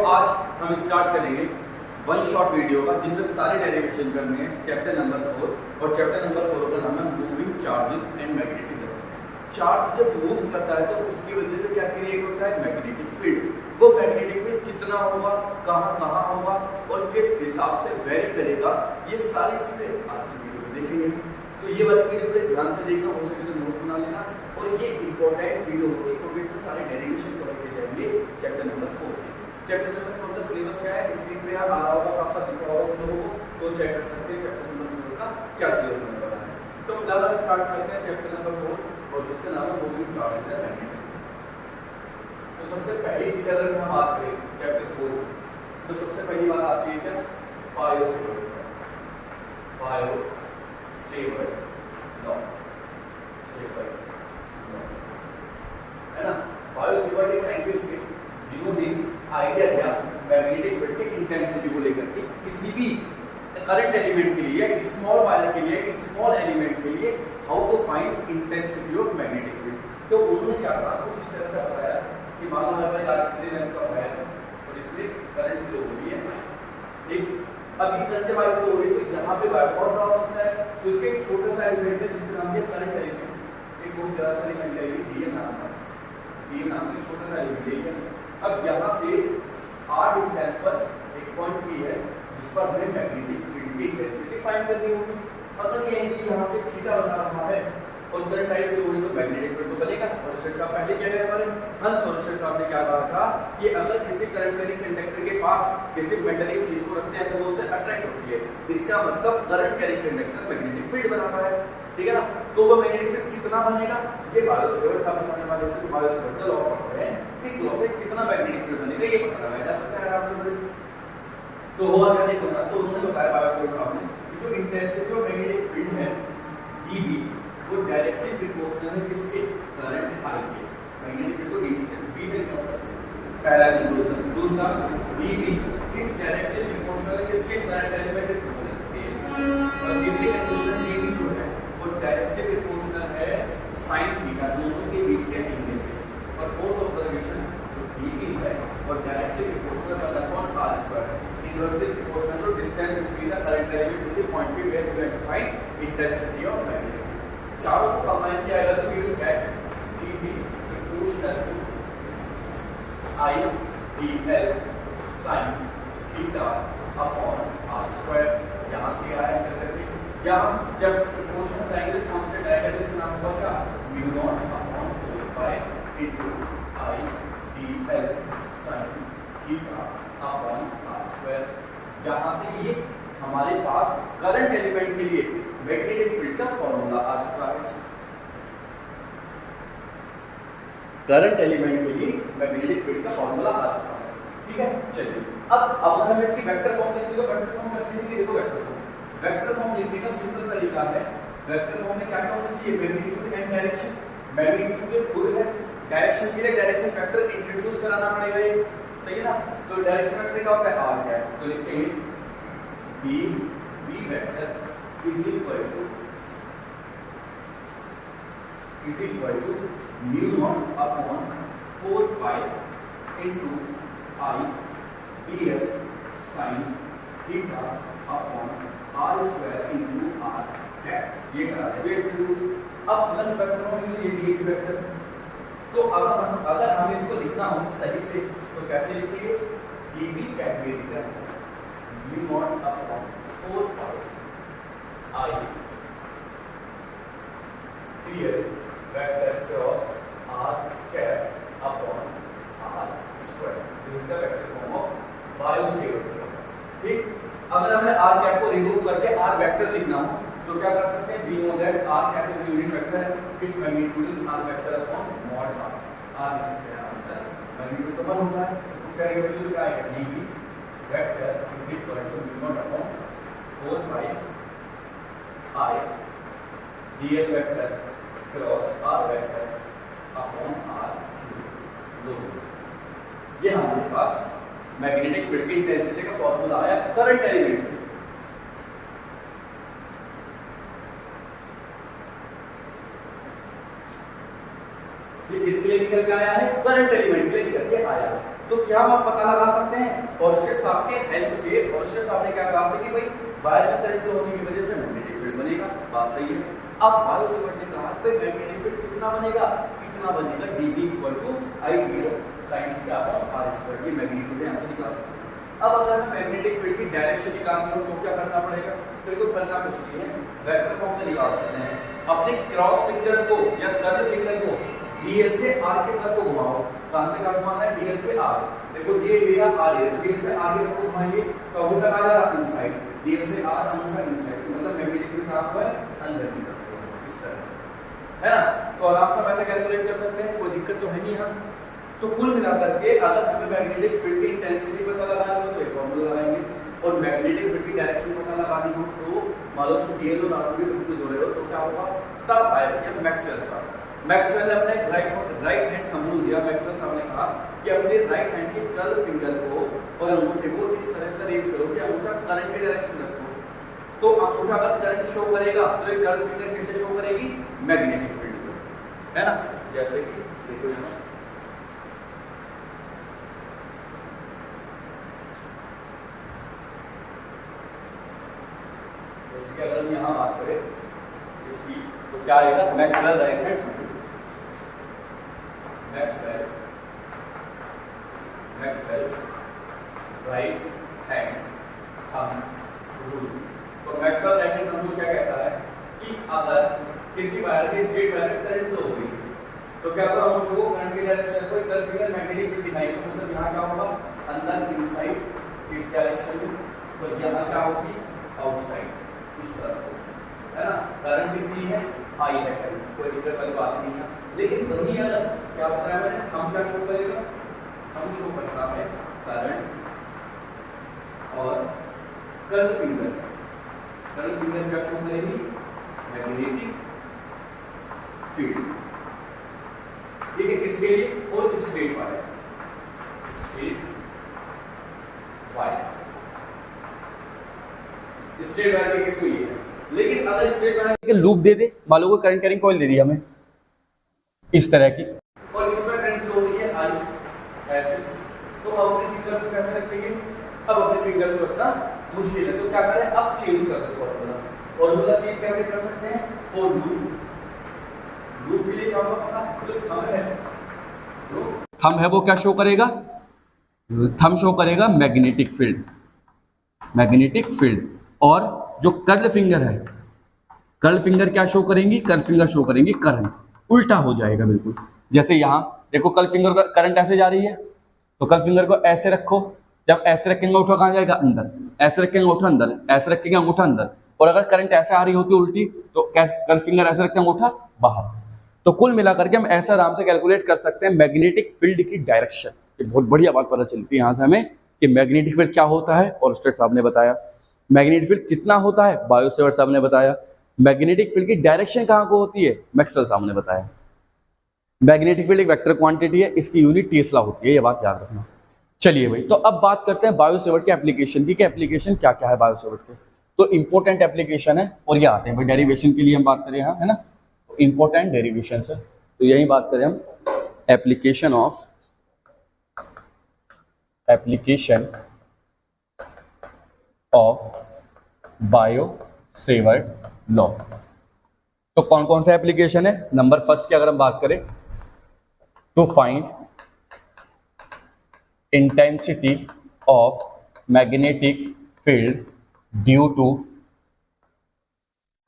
आज हम स्टार्ट करेंगे वन शॉट वीडियो का जिनमें सारे डेरिवेशन करने हैं चैप्टर नंबर 4 और चैप्टर नंबर 4 का नाम है moving charges and magnetism. Charge जब मूव करता है तो उसकी वजह से क्या क्रिएट होता है, मैग्नेटिक फील्ड। वो मैग्नेटिक फील्ड कितना होगा, कहाँ होगा और किस हिसाब से वेरी करेगा, ये सारी चीजें आज की वीडियो में देखेंगे। तो ये वाली वीडियो बड़े ध्यान से देखना, हो सके तो नोट्स बना लेना और ये इंपॉर्टेंट वीडियो होगी क्योंकि इसमें सारे डेरिवेशन कवर किए जाएंगे चैप्टर नंबर 4 के। चैप्टर नंबर 4 का सिलेबस क्या है, स्क्रीन पे यहाँ आ रहा होगा, साफ साफ दिख रहा होगा तुम लोगों को, तो चेक कर सकते हैं चैप्टर नंबर 4 का क्या सिलेबस होने वाला है। तो फिलहाल हम स्टार्ट करते हैं चैप्टर नंबर 4 और जिसका नाम है मूविंग चार्जेस एंड मैग्नेटिज्म। तो सबसे पहली चीज अगर हम बात करें चैप्टर 4 तो सबसे पहली बात आती है क्या, बायो-सेवर्ट लॉ, है ना। बायो-सेवर्ट एक साइंटिस्ट थे जिन्होंने आइडिया दिया मैग्नेटिक फील्ड की इंटेंसिटी को लेकर के किसी भी करंट एलिमेंट के लिए, स्मॉल वायर के लिए, स्मॉल एलिमेंट के लिए how to find intensity of magnetic field. तो उन्होंने क्या कहा, कुछ इस तरह से बताया कि मान लो हमारे पास लेंथ का वायर है और इसमें करंट फ्लो हो रही है, ठीक। अभी करंट वायर फ्लो हो रही है तो यहाँ पे वायर बहुत ड्रॉप होता है, तो इसके एक छोटा सा एलिमेंट है जिसका नाम है करंट एलिमेंट, एक बहुत जरा सा एलिमेंट है, डीएम नाम है, डीएम नाम का छोटा सा एलिमेंट है। अब यहाँ से r डिस्टेंस पर एक पॉइंट P है जिस पर हमें मैग्नेटिक फील्ड की इंटेंसिटी फाइंड करनी होगी। अगर ये एंगल यहाँ से थीटा बना रहा है और करंट आई फ्लो हो रही है तो मैग्नेटिक फील्ड तो बनेगा। और शेख साहब पहले क्या कह रहे हैं, हंस और शेख साहब ने क्या कहा था कि अगर किसी करंट कैरिंग कंडक्टर के पास किसी मेटलिक चीज को रखते हैं तो वो उससे अट्रैक्ट होती है, इसका मतलब current carrying conductor magnetic field बनाता है, ठीक है ना। तो वो मैग्नेटिक फील्ड कितना बनेगा, ये बायो-सेवर्ट साहब बताने वाले थे, बायो-सेवर्ट का लॉ पढ़ रहे हैं, इस लॉ से कितना मैग्नेटिक फील्ड बनेगा ये पता लगाया जा सकता है आराम से। तो हुआ क्या देखो ना, तो उन्होंने बताया बायो-सेवर्ट साहब ने कि जो इंटेंसिटी ऑफ मैग्नेटिक फील्ड है dB वो डायरेक्टली प्रोपोर्शनल है किसके, करंट I के। मैग्नेटिक फील्ड को dB से B से डिनोट करते हैं, पहला कंक्लूजन। दूसरा dB इज डायरेक्टली प्रोपोर्शनल है किसके, करंट एलिमेंट इज और तीसरी कंक्लूजन dB जो है वो डायरेक्टली प्रोपोर्शनल है sin थीटा, दोनों के बीच के एंगल पे। और फोर्थ ऑब्जर्वेशन जो dB है और directly proportional upon r square है, inversely proportional to distance between the current element to the point P where we have to find intensity of magnetic. चारों को कंबाइन किया जाएगा तो we will get dB proportional to I dl sin theta upon r square. यहां से आया करके यहां जब प्रोपोर्शनल ट्रायंगल कांस्टेंट आएगा जिसका नाम होगा क्या, mu naught upon 4 pi into I dl sin theta upon r square. यहां से ये हमारे पास करंट एलिमेंट के लिए मैग्नेटिक फील्ड का फॉर्मूला आ चुका है। करंट एलिमेंट के लिए मैग्नेटिक फील्ड का फॉर्मूला आ चुका है, ठीक है। चलिए अब अगर हम इसकी वेक्टर फॉर्म लिखेंगे तो वेक्टर फॉर्म कैसे लिखेंगे, देखो वेक्टर फॉर्म लिखने का सिंपल तरीका है। वेक्टर फॉर्म में क्या क्या होना चाहिए, मैग्नीट्यूड एंड डायरेक्शन। मैग्नीट्यूड जो खुद है, डायरेक्शन के लिए डायरेक्शन वेक्टर इंट्रोड्यूस कराना पड़ेगा, ये सही है ना। तो डायरेक्शन वेक्टर का होता है r क्या है, तो लिखेंगे b vector is equal to mu not upon 4 pi into I dl sin theta upon r square into r cap. ये करा है इंट्रोड्यूस। अब वन वेक्टर में ये d वेक्टर, तो अगर हमें इसको लिखना हो सही से तो कैसे लिखेंगे, dB capital mu not upon 4 pi I dl vector cross r cap upon r square. This is the vector form of Biot Savart, ठीक। अगर हमें r कैप को रिमूव करके r वेक्टर लिखना हो तो क्या कर सकते हैं, we know that r cap is unit vector है, its magnitude is r vector upon mod r। r लिख सकते हैं अंदर मैग्नीट्यूड तो 1 होता है, तो क्या मैग्नीट्यूड क्या आएगा, dB vector is equal to mu not upon 4 pi I dl vector cross r vector upon r cube. ये हमारे पास मैग्नेटिक फील्ड की इंटेंसिटी का फॉर्मूला आया करंट एलिमेंट। ये किसके लिए निकल के आया है, करंट एलिमेंट के लिए निकल के आया है। तो क्या हम पता लगा सकते हैं ओर्स्टेड साहब के हेल्प से। ओर्स्टेड साहब ने क्या कहा था कि भाई वायर में करंट फ्लो होने की वजह से मैग्नेटिक फील्ड बनेगा, बात सही है। अब बायो सेवर्ट ने कहा कि मैग्नेटिक फील्ड कितना बनेगा, इतना बनेगा, dB = I sin theta upon r square, ये मैग्नीट्यूड है, आंसर निकाल सकते हैं। अब अगर हमें मैग्नेटिक फील्ड की डायरेक्शन निकालनी हो तो क्या करना पड़ेगा, तो इसको करना कुछ नहीं है, वेक्टर फॉर्म से निकाल सकते हैं। अपने क्रॉस फिंगर्स को या कर्ल फिंगर को DL से R के तरफ को घुमाओ, कहां से कहां घुमाना है, DL से R, देखो ये मेरा R है, तो DL से R की तरफ को घुमाएंगे तो अंगूठा कहां जा रहा है, इनसाइड, DL से R अंगूठा इनसाइड, मतलब मैग्नेटिक फील्ड कहां पर है, अंदर की तरफ, इस तरह से, है ना। तो आराम से ऐसे कैलकुलेट कर सकते हैं, कोई दिक्कत तो है नहीं यहाँ। तो कुल मिलाकर के अगर हमें मैग्नेटिक फील्ड की इंटेंसिटी पता लगानी हो तो एक फॉर्मूला लगाएंगे, और मैग्नेटिक फील्ड की डायरेक्शन पता लगानी हो तो मान लो तुम DL और R भी कंफ्यूज हो रहे हो तो क्या होगा, तब आएगा मैक्सवेल साहब। मैक्सवेल ने अपने राइट हैंड थंब रूल दिया। मैक्सवेल साहब ने कहा कि अपने राइट हैंड के कर्ल फिंगर को और अंगूठे को इस तरह से रेज करो कि अंगूठा करंट की डायरेक्शन रखो, तो अंगूठा अगर करंट शो करेगा तो ये कर्ल फिंगर कैसे शो करेगी, मैग्नेटिक फील्ड को, है ना। जैसे कि देखो यहाँ इसकी अगर हम यहाँ बात करें इसकी तो क्या आएगा, Maxwell right hand Maxwell right hand thumb rule. तो Maxwell right hand thumb rule क्या कहता है कि अगर किसी वायर की स्ट्रेट वायर में करंट फ्लो हो रही है तो क्या करो, हम उसको करंट की डायरेक्शन में कोई कर्व फिंगर मैग्नेटिक फील्ड दिखाएंगे, मतलब यहाँ क्या होगा, अंदर इनसाइड इस डायरेक्शन में, तो यहाँ क्या होगी, आउटसाइड इस तरफ को, है ना। करंट कितनी है, I है, कोई दिक्कत वाली बात नहीं है। लेकिन वही अगर क्या बताया मैंने, थंब क्या शो करेगा, थंब शो करता है करंट और कर्ल फिंगर क्या शो करेगी, मैग्नेटिक फील्ड, ठीक है। किसके लिए, for straight wire, straight wire के केस में ये है। लेकिन अगर स्ट्रेट वायर के लूप दे दे, मान लो कोई करंट कैरिंग कॉइल दे दी हमें इस तरह की, और इसमें करंट फ्लो हो रही है I ऐसे, तो अब अपने फिंगर्स को कैसे रखेंगे, अब अपने फिंगर्स को रखना मुश्किल है, तो क्या करें, अब चेंज कर दो फॉर्मूला चेंज कैसे कर सकते हैं, फॉर लूप के लिए क्या होगा पता, जो थंब है वो क्या शो करेगा, थंब शो करेगा मैग्नेटिक फील्ड, और जो कर्ल फिंगर है, कर्ल फिंगर क्या शो करेंगी, कर्ल फिंगर शो करेंगी करंट, उल्टा हो जाएगा बिल्कुल। जैसे यहाँ देखो कर्ल फिंगर का करंट ऐसे जा रही है, तो कर्ल फिंगर को ऐसे रखो, जब ऐसे रखेंगे अंगूठा कहाँ जाएगा, अंदर, ऐसे रखेंगे अंगूठा अंदर, ऐसे रखेंगे अंगूठा अंदर, और अगर करंट ऐसे आ रही होती उल्टी तो कर्ल फिंगर ऐसे रखते हैं अंगूठा बाहर। तो कुल मिलाकर के हम ऐसा आराम से कैलकुलेट कर सकते हैं मैग्नेटिक फील्ड की डायरेक्शन। ये बहुत बढ़िया बात पता चलती है यहाँ से हमें कि मैग्नेटिक फील्ड क्या होता है, ओर्स्टेड साहब ने बताया। मैग्नेटिक फील्ड कितना होता है, बायो सेवर्ट साहब ने बताया। मैग्नेटिक फील्ड की डायरेक्शन कहाँ को होती है, मैक्सवेल साहब ने बताया। मैग्नेटिक फील्ड एक वेक्टर क्वांटिटी है, इसकी यूनिट टेस्ला होती है, ये बात याद रखना। चलिए भाई, तो अब बात करते हैं बायो सेवर्ट के एप्लीकेशन की, एप्लीकेशन क्या क्या है बायो सेवर्ट के। तो इंपॉर्टेंट एप्लीकेशन है, और ये आते हैं भाई डेरिवेशन के लिए हम बात करें यहाँ, है ना, इंपॉर्टेंट डेरिवेशन है, तो यही बात करें हम application of bio Savart law. तो कौन कौन सा एप्लीकेशन है, नंबर फर्स्ट की अगर हम बात करें, to find intensity of magnetic field due to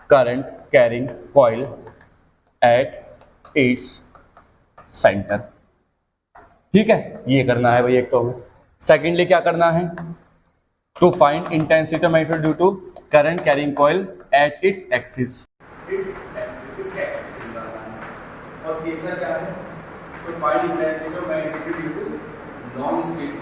current carrying coil at its centre. ठीक है, ये करना है भाई एक तो। सेकेंडली क्या करना है, to find intensity of magnetic due to current carrying coil at its axis. और तीसरा क्या है, to find intensity of magnetic due to long straight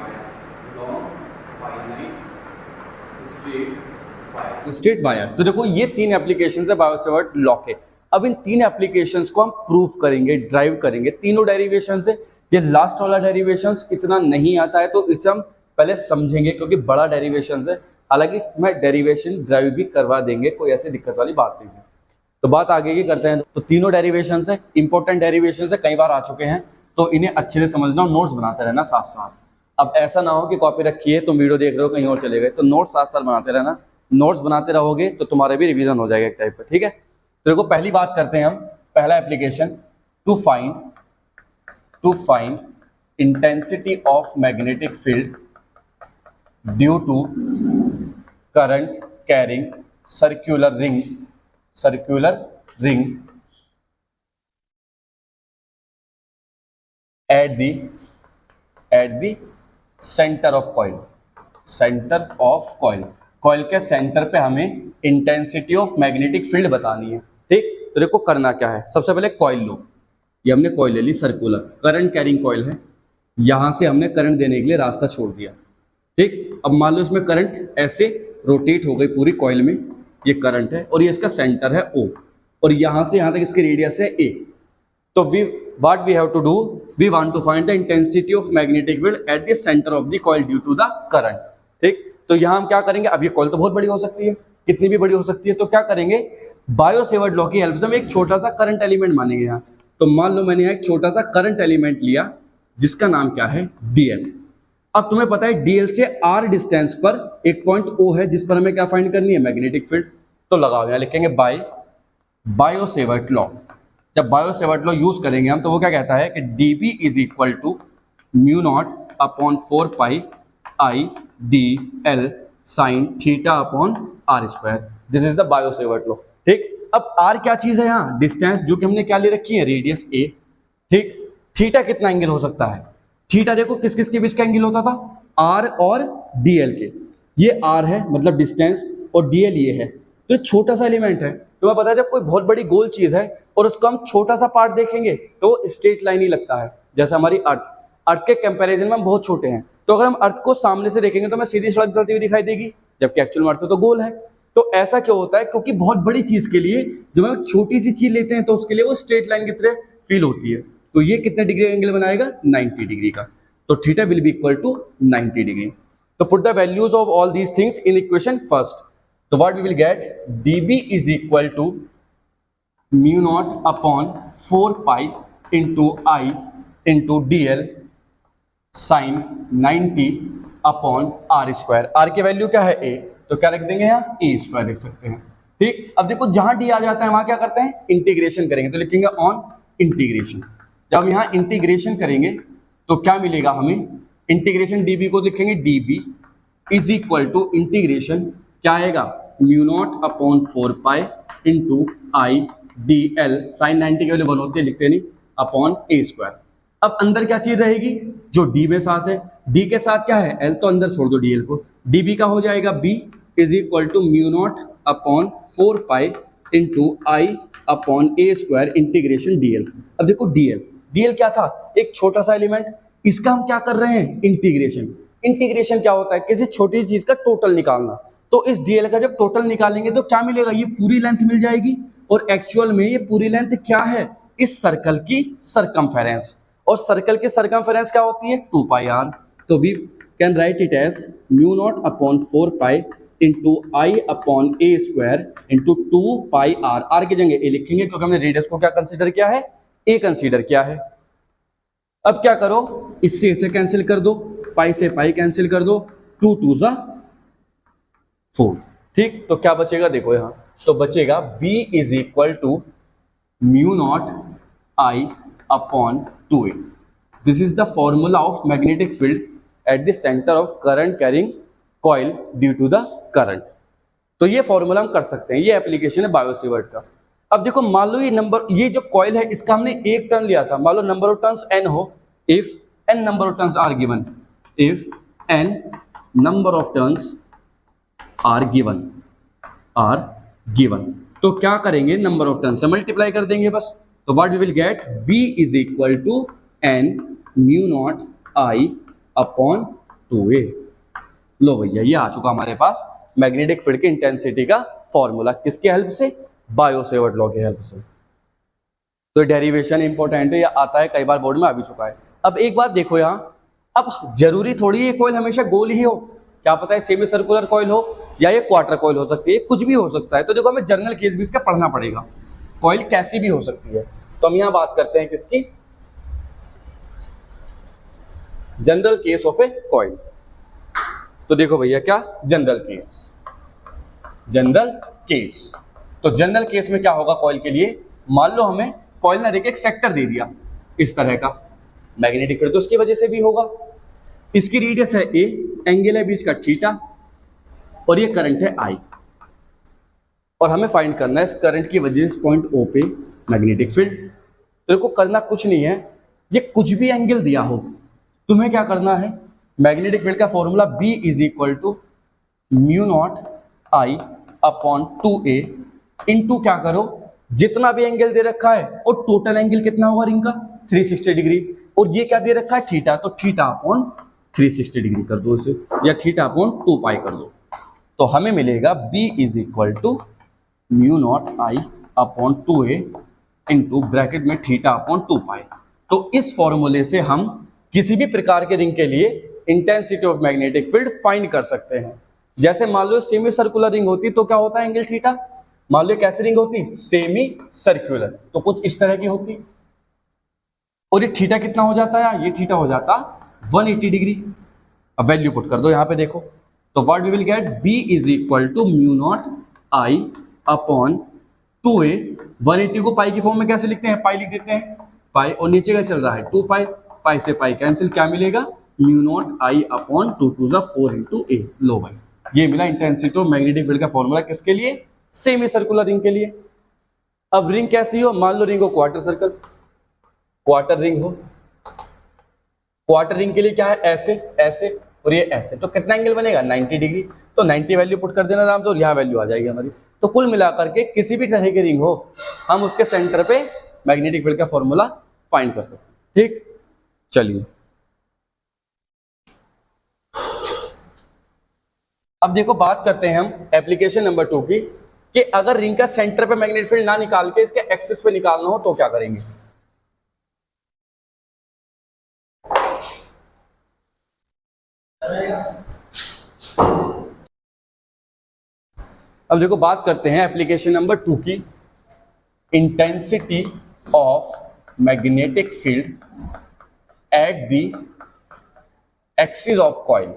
wire. तो देखो ये तीन एप्लीकेशंस है बायो सेवर्ट लॉ के। अब इन तीन एप्लीकेशंस को हम प्रूफ करेंगे, ड्राइव करेंगे। तीनों डेरिवेशंस है, ये लास्ट वाला डेरिवेशंस इतना नहीं आता है, तो इसे हम पहले समझेंगे क्योंकि बड़ा डेरिवेशंस है। हालांकि मैं डेरिवेशन ड्राइव भी करवा देंगे, कोई ऐसी दिक्कत वाली बात नहीं है। तो बात आगे की करते हैं। तो तीनों डेरिवेशंस है, इंपॉर्टेंट डेरिवेशंस है, कई बार आ चुके हैं, तो इन्हें अच्छे से समझना और नोट्स बनाते रहना साथ साथ। अब ऐसा ना हो कि कॉपी रखी है, तुम वीडियो देख रहे हो कहीं और चले गए, तो नोट्स साथ साथ बनाते रहना। नोट्स बनाते रहोगे तो तुम्हारा भी रिवीजन हो जाएगा एक टाइप का, ठीक है। तो देखो पहली बात करते हैं हम, पहला application, to find intensity of magnetic field due to current carrying circular ring at the centre of coil के सेंटर पे हमें इंटेंसिटी ऑफ मैग्नेटिक फील्ड बतानी है, ठीक। तो देखो करना क्या है, सबसे पहले कॉइल लो, ये हमने कॉइल ले ली सर्कुलर, करंट कैरिंग कॉइल है, यहां से हमने करंट देने के लिए रास्ता छोड़ दिया, ठीक। अब मान लो इसमें करंट ऐसे रोटेट हो गई पूरी कॉइल में, ये करंट है और ये इसका सेंटर है O, और यहां से यहां तक इसकी रेडियस है A। तो what we have to do, we want to find the intensity of magnetic field at the center of the coil due to the current, ठीक। तो यहां हम क्या करेंगे, अब ये कॉइल तो बहुत बड़ी हो सकती है, कितनी भी बड़ी हो सकती है, तो क्या करेंगे, बायो-सेवर्ट लॉ की हेल्प से हम एक छोटा सा करंट एलिमेंट मानेंगे यहाँ। तो मान लो मैंने यहाँ एक छोटा सा करंट एलिमेंट लिया जिसका नाम क्या है, DL। अब तुम्हें पता है DL से R डिस्टेंस पर एक पॉइंट O है जिस पर हमें क्या फाइंड करनी है, मैग्नेटिक फील्ड। तो लगाओ, यहाँ लिखेंगे बायो-सेवर्ट लॉ। जब बायो-सेवर्ट लॉ यूज करेंगे हम, तो वो क्या कहता है कि dB is equal to mu not upon 4 pi IDL sine theta upon R square. This is the Biot Savart law, ठीक। अब R क्या चीज है, यहाँ डिस्टेंस जो कि हमने क्या ले रखी है, रेडियस A, ठीक। थीटा कितना एंगल हो सकता है, थीटा देखो किस किस के बीच का एंगल होता था, R और DL के। ये R है मतलब डिस्टेंस, और DL ये है, तो छोटा सा एलिमेंट है। तुम्हें पता है जब कोई बहुत बड़ी गोल चीज है और उसका हम छोटा सा पार्ट देखेंगे तो स्ट्रेट लाइन ही लगता है, जैसे हमारी अर्थ के कंपैरिजन में हम बहुत छोटे हैं। तो अगर हम अर्थ को सामने से देखेंगे तो हमें सीधी सड़क चलती हुई दिखाई देगी, जबकि एक्चुअल में अर्थ तो गोल है। तो ऐसा क्यों होता है, क्योंकि बहुत बड़ी चीज के लिए जब हम छोटी सी चीज लेते हैं तो उसके लिए वो स्ट्रेट लाइन की तरह फील होती है। तो ये कितने डिग्री एंगल बनाएगा, 90 डिग्री का। तो theta will be equal to 90 degree. तो put the values of all these things in equation first. तो what we will get, dB is equal to mu not upon 4 pi into I into DL sine 90 upon R square. R की value क्या है, A, तो क्या लिख देंगे यहाँ, A square लिख सकते हैं, ठीक। अब देखो जहां D आ जाता है वहां क्या करते हैं, इंटीग्रेशन करेंगे, तो लिखेंगे ऑन इंटीग्रेशन। जब हम यहाँ इंटीग्रेशन करेंगे तो क्या मिलेगा हमें, इंटीग्रेशन dB को लिखेंगे dB is equal to integration क्या आएगा, mu not upon 4 pi into IDL sine 90 की वैल्यू 1 होती है, लिखते नहीं, अपॉन A स्क्वायर। अब अंदर क्या चीज रहेगी, जो D में साथ है, D के साथ क्या है L, तो अंदर छोड़ दो DL को। dB का हो जाएगा B is equal to mu not upon 4 pi into I upon A square integration DL। अब देखो DL क्या था, एक छोटा सा एलिमेंट, इसका हम क्या कर रहे हैं, इंटीग्रेशन क्या होता है, किसी छोटी चीज का टोटल निकालना। तो इस DL का जब टोटल निकालेंगे तो क्या मिलेगा, ये पूरी लेंथ मिल जाएगी, और एक्चुअल में ये पूरी लेंथ क्या है, इस सर्कल की सरकमफेरेंस, और सर्कल की सरकमफेरेंस क्या होती है, 2 पाई R। तो we can write it as mu not upon 4 pi into I upon A square into 2 pi R। R की जगह A लिखेंगे क्योंकि हमने रेडियस को क्या कंसीडर किया है, A कंसीडर किया है। अब क्या करो, इससे इसे कैंसिल कर दो, पाई से पाई कैंसिल कर दो, 2 2 जा 4, ठीक। तो क्या बचेगा, देखो यहां, तो बचेगा B is equal to mu naught I upon 2A। This is the formula of magnetic field at the centre of current carrying coil due to the current. तो ये फॉर्मूला हम कर सकते हैं, ये एप्लीकेशन है बायो-सेवर्ट का। अब देखो मान लो ये जो कॉइल है इसका हमने एक टर्न लिया था, मान लो नंबर ऑफ टर्न्स n हो, if n number of turns are given, if n number of turns are given, तो क्या करेंगे, नंबर ऑफ टर्न्स से मल्टीप्लाई कर देंगे बस। तो what we will get, B is equal to n mu naught I upon 2A। लो भैया ये आ चुका हमारे पास मैग्नेटिक फील्ड की इंटेंसिटी का फॉर्मूला, किसके हेल्प से, बायो-सेवर्ट लॉ की हेल्प से। तो डेरिवेशन इंपॉर्टेंट है, या आता है कई बार बोर्ड में आ भी चुका है। अब एक बात देखो यहाँ, अब जरूरी थोड़ी ये कॉइल हमेशा गोल ही हो, क्या पता है सेमी सर्कुलर कॉइल हो या ये क्वार्टर कॉइल हो सकती है, कुछ भी हो सकता है। तो देखो हमें जनरल केस भी इसका पढ़ना पड़ेगा, कॉइल कैसी भी हो सकती है। तो हम यहाँ बात करते हैं किसकी, general case of A coil. तो देखो भैया क्या जनरल केस, जनरल केस। तो जनरल केस में क्या होगा कॉइल के लिए, मान लो हमें कॉइल ने देखिए एक सेक्टर दे दिया इस तरह का, मैग्नेटिक फील्ड तो उसकी वजह से भी होगा। इसकी रेडियस है ए, एंगल है बीच का थीटा, और ये करंट है आई, और हमें फाइंड करना है इस करंट की वजह से पॉइंट ओ पे मैग्नेटिक फील्ड। तो देखो करना कुछ नहीं है, ये कुछ भी एंगल दिया हो, तुम्हें क्या करना है, मैग्नेटिक फील्ड का formula B is equal to mu not I upon 2a into क्या करो, जितना भी एंगल दे रखा है और टोटल एंगल कितना होगा रिंग का 360 डिग्री, और ये क्या दे रखा है थीटा, तो थीटा अपॉन 360 डिग्री कर दो इसे, या थीटा अपॉन 2 पाई कर दो। तो हमें मिलेगा B is equal to mu not I upon 2a into bracket में थीटा अपॉन 2 पाई। तो इस फॉर्मूले से हम किसी भी प्रकार के रिंग के लिए intensity of magnetic field find कर सकते हैं। जैसे मान लो सेमी सर्कुलर रिंग होती तो क्या होता है एंगल थीटा, मान लो कैसी रिंग होती सेमी सर्कुलर, तो कुछ इस तरह की होती, और ये थीटा कितना हो जाता है, ये थीटा हो जाता 180 डिग्री। अब वैल्यू पुट कर दो यहाँ पे देखो, तो what we will get B is equal to mu not I upon 2a, 180 को पाई की फॉर्म में कैसे लिखते हैं, पाई लिख देते हैं, पाई, और नीचे का चल रहा है 2 पाई, पाई से पाई कैंसिल, क्या मिलेगा mu not I upon 2 to the 4 into a. लो भाई ये मिला इंटेंसिटी ऑफ मैग्नेटिक फील्ड का फॉर्मूला किसके लिए, सेमी सर्कुलर रिंग के लिए। अब रिंग कैसी हो, मान लो रिंग हो क्वार्टर सर्कल, क्वार्टर रिंग हो, क्वार्टर रिंग के लिए क्या है ऐसे ऐसे और ये ऐसे, तो कितना एंगल बनेगा 90 डिग्री, तो 90 वैल्यू पुट कर देना आराम से और यहाँ वैल्यू आ जाएगी हमारी। तो कुल मिलाकर के किसी भी तरह की रिंग हो हम उसके सेंटर पे मैग्नेटिक फील्ड का फॉर्मूला फाइंड कर सकते हैं। ठीक, चलिए अब देखो बात करते हैं हम एप्लीकेशन नंबर 2 की, कि अगर रिंग का सेंटर पे मैग्नेटिक फील्ड ना निकाल के इसके एक्सिस पे निकालना हो तो क्या करेंगे। अब देखो बात करते हैं एप्लीकेशन नंबर 2 की, intensity of magnetic field at the axis of coil,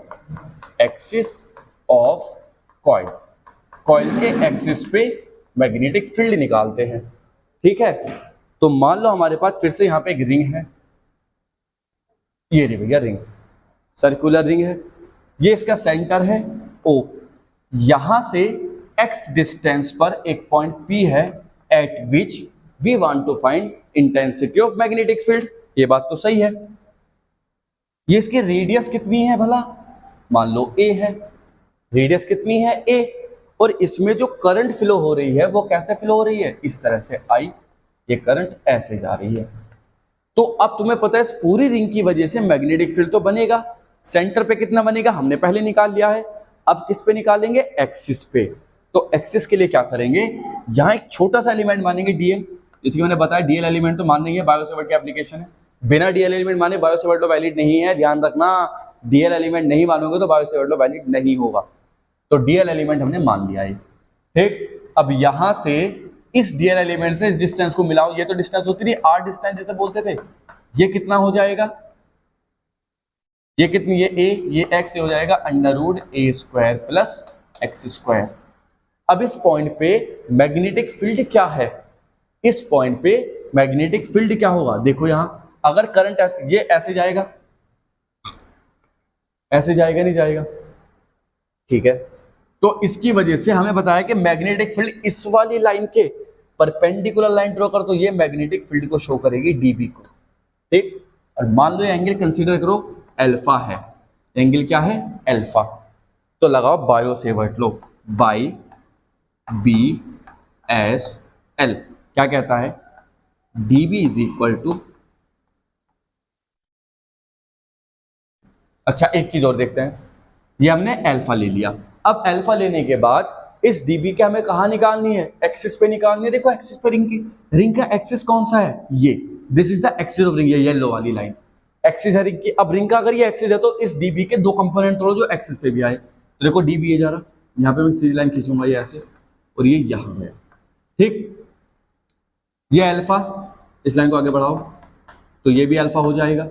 axis of coil, coil के एक्सिस पे मैग्नेटिक फील्ड निकालते हैं। ठीक है, तो मान लो हमारे पास फिर से यहां पे एक रिंग है, ये रही भैया रिंग, सर्कुलर रिंग है, ये इसका सेंटर है O, यहां से x डिस्टेंस पर एक पॉइंट P है at which we want to find intensity of magnetic field. ये बात तो सही है, ये इसकी रेडियस कितनी है भला, मान लो a है, रेडियस कितनी है a, और इसमें जो करंट फ्लो हो रही है वो कैसे फ्लो हो रही है, इस तरह से I, ये करंट ऐसे जा रही है। तो अब तुम्हें पता है इस पूरी रिंग की वजह से मैग्नेटिक फील्ड तो बनेगा, सेंटर पे कितना बनेगा हमने पहले निकाल लिया है, अब किस पे निकालेंगे, एक्सिस पे। तो एक्सिस के लिए क्या करेंगे, यहाँ एक छोटा सा एलिमेंट मानेंगे डीएल, जैसे मैंने बताया डीएल एलिमेंट तो मान नहीं है, बायो सेवर्ट की एप्लीकेशन है, बिना डीएल एलिमेंट माने बायो सेवर्ट लॉ वैलिड नहीं है, ध्यान रखना, डीएल एलिमेंट नहीं मानोगे तो बायो सेवर्ट लॉ वैलिड नहीं होगा। तो डीएल एलिमेंट हमने मान लिया है। ठीक, अब यहां से इस डीएल एलिमेंट से इस डिस्टेंस को मिलाओ, ये तो डिस्टेंस होती थी आर डिस्टेंस जैसे बोलते थे, ये कितना हो जाएगा, ये कितनी, ये a, ये x हो जाएगा under root a square plus x square. अब इस पॉइंट पे मैग्नेटिक फील्ड क्या है, इस पॉइंट पे मैग्नेटिक फील्ड क्या होगा, देखो यहां अगर करंट ये ऐसे जाएगा, ऐसे जाएगा नहीं जाएगा, ठीक है, तो इसकी वजह से हमें बताया कि मैग्नेटिक फील्ड इस वाली लाइन के परपेंडिकुलर लाइन ड्रॉ कर, तो ये मैग्नेटिक फील्ड को शो करेगी डीबी को। ठीक, और मान लो ये एंगल कंसीडर करो अल्फा है, एंगल क्या है अल्फा, तो लगाओ Biot Savart law, by B S L क्या कहता है, डीबी इज इक्वल टू, अच्छा एक चीज और देखते हैं, ये हमने अल्फा ले लिया, अब अल्फा लेने के बाद इस डीबी के हमें कहाँ निकालनी है, एक्सिस पे निकालनी है। देखो एक्सिस पे रिंग का एक्सिस कौन सा है, ये, this is the axis of ring, ये येलो वाली लाइन एक्सिस है रिंग की। अब रिंग का अगर ये एक्सिस है तो इस डीबी के दो कंपोनेंट तोड़ो जो एक्सिस पे भी आए, तो देखो डीबी ये जा रहा, यहाँ पे मैं सीधी लाइन खींचूंगा ये ऐसे, और ये यहाँ है, ठीक, ये अल्फा, इस लाइन को आगे बढ़ाओ तो ये भी अल्फा हो जाएगा,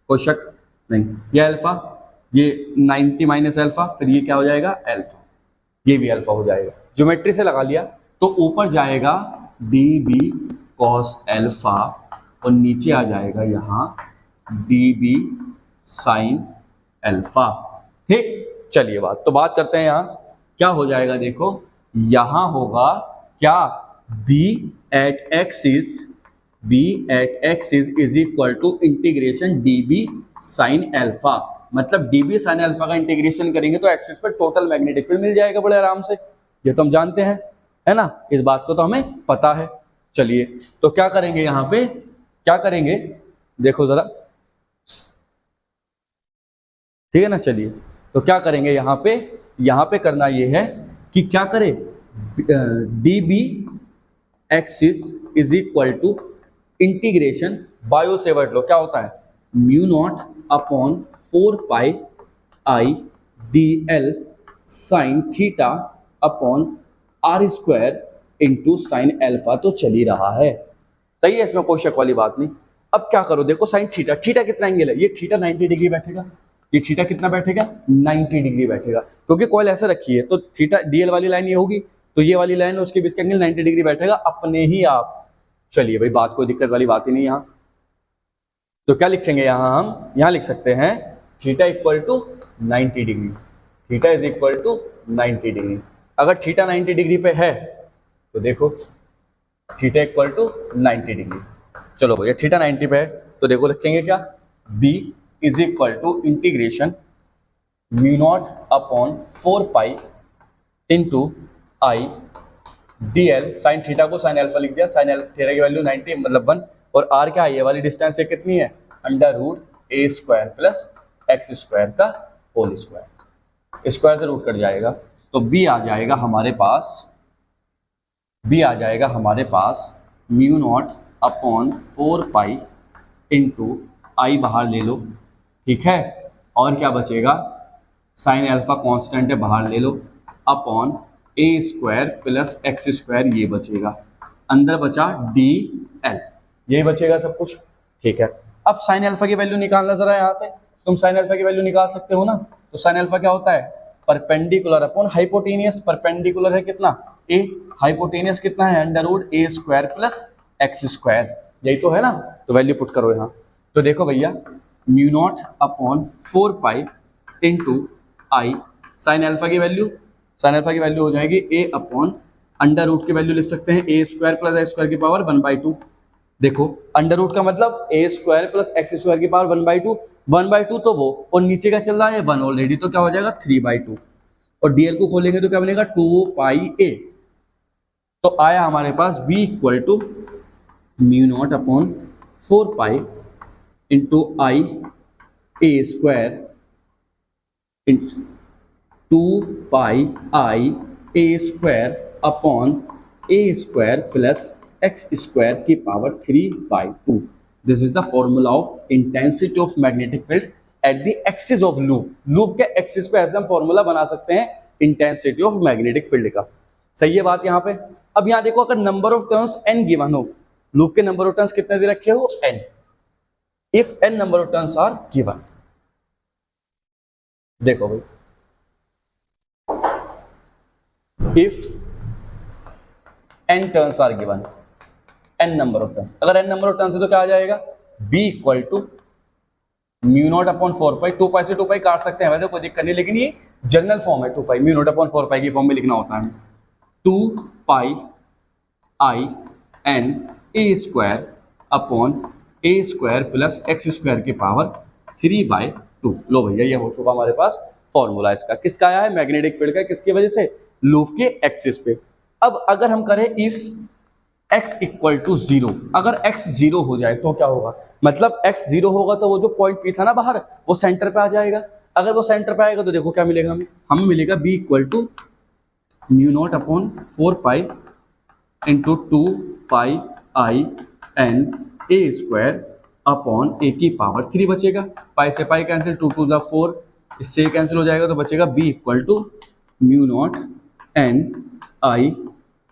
कोई शक, नहीं, ये अल्फा, ये 90 माइनस अल्फा, फिर ये क्या हो जाएगा अल्फा, ये भी अल्फा हो जाएगा। ज्योमेट्री से लगा लिया तो ऊपर जाएगा डी बी कॉस अल्फा और नीचे आ जाएगा यहाँ डी बी साइन अल्फा। ठीक, चलिए तो बात करते हैं यहाँ क्या हो जाएगा। देखो यहाँ होगा क्या, b at axis is equal to integration d B sine alpha. मतलब डी बी साइन अल्फा का इंटीग्रेशन करेंगे तो एक्सिस पर टोटल मैग्नेटिक फील्ड मिल जाएगा बड़े आराम से, ये तो हम जानते हैं, है ना, इस बात को तो हमें पता है। चलिए तो क्या करेंगे यहाँ पे, क्या करेंगे देखो जरा, ठीक है ना। चलिए तो क्या करेंगे यहाँ पे करना ये है कि क्या करें, d B axis is equal to integration Biot Savart लो, क्या होता है mu not upon 4 pi I d L sine theta upon r square into sine alpha. तो चल ही रहा है, सही है, इसमें कोई शक वाली बात नहीं। अब क्या करो, देखो साइन थीटा, थीटा कितना एंगल है, ये थीटा 90 डिग्री बैठेगा, ये थीटा कितना बैठेगा 90 डिग्री बैठेगा, क्योंकि कॉइल ऐसे रखी है तो थीटा डीएल वाली लाइन ये होगी, तो ये वाली लाइन उसके बीच का एंगल 90 डिग्री बैठेगा अपने ही आप। चलिए भाई, बात कोई दिक्कत वाली बात ही नहीं यहाँ। तो क्या लिखेंगे यहाँ, हम यहाँ लिख सकते हैं theta equal to 90 degree, theta is equal to 90 degree. अगर थीटा 90 डिग्री पे है तो देखो थीटा इक्वल टू 90 डिग्री। चलो भैया थीटा 90 पे है तो देखो लिखेंगे क्या, b is equal to integration mu not upon 4 pi into I d L sine theta को साइन अल्फा लिख दिया, साइन थीटा की वैल्यू 90 मतलब 1, और आर क्या है, ये वाली डिस्टेंस है कितनी है under root a square plus x square का होल स्क्वायर, स्क्वायर से रूट कट जाएगा तो b आ जाएगा हमारे पास mu not upon 4 pi into I बाहर ले लो, ठीक है, और क्या बचेगा साइन अल्फा कांस्टेंट है बाहर ले लो, upon A square plus x square ये बचेगा, अंदर बचा डी एल, यही बचेगा सब कुछ, ठीक है। अब साइन अल्फा की वैल्यू निकालना जरा, यहाँ से तुम साइन अल्फा की वैल्यू निकाल सकते हो ना। तो साइन अल्फा क्या होता है, परपेंडिकुलर अपॉन हाइपोटेनियस, परपेंडिकुलर है कितना ए, हाइपोटेनियस कितना है under root a square plus x square, यही तो है ना। तो वैल्यू पुट करो यहाँ, तो देखो भैया mu not upon 4 pi into I sine alpha की वैल्यू हो जाएगी ए अपॉन अंडर रूट की वैल्यू लिख सकते हैं a square plus x square की पावर 1/2। देखो अंडर रूट का मतलब a square plus x square की पावर 1/2, 1/2 तो वो, और नीचे का चल रहा है 1 ऑलरेडी, तो क्या हो जाएगा 3/2, और डीएल को खोलेंगे तो क्या बनेगा 2 पाई ए। तो आया हमारे पास b equal to mu not upon 4 pi into I A square 2 pi I A square upon A square plus x square की power 3/2। This is the formula of intensity of magnetic field at the axis of loop. Loop के axis पे ऐसे हम formula बना सकते हैं intensity of magnetic field का, सही है बात यहाँ पे। अब यहाँ देखो अगर number of turns n given हो, लूप के नंबर ऑफ टर्न्स कितने दे रखे हो n, if n number of turns are given, देखो भाई if n turns are given, n number of turns, अगर n नंबर ऑफ टर्न्स है तो क्या आ जाएगा b equal to mu not upon 4 pi, 2 pi से 2 पाई काट सकते हैं वैसे कोई दिक्कत नहीं, लेकिन ये जनरल फॉर्म है 2 pi, mu not upon 4 pi की फॉर्म में लिखना होता है, 2 pi I N A square upon A square plus x square की पावर 3/2। लो भैया ये हो चुका हमारे पास फॉर्मूला इसका, किसका आया है मैग्नेटिक फील्ड का, किसकी वजह से, लूप के एक्सिस पे। अब अगर हम करें इफ x इक्वल टू 0, अगर x 0 हो जाए तो क्या होगा, मतलब x 0 होगा तो वो जो पॉइंट P था ना बाहर वो सेंटर पे आ जाएगा, अगर वो सेंटर पे आएगा तो देखो क्या मिलेगा हमें मिलेगा b equal to mu not upon 4 pi into 2 pi I N A square upon A की पावर 3 बचेगा, पाई से पाई कैंसिल, 2 2 4, इससे कैंसिल हो जाएगा तो बचेगा b equal to mu naught N I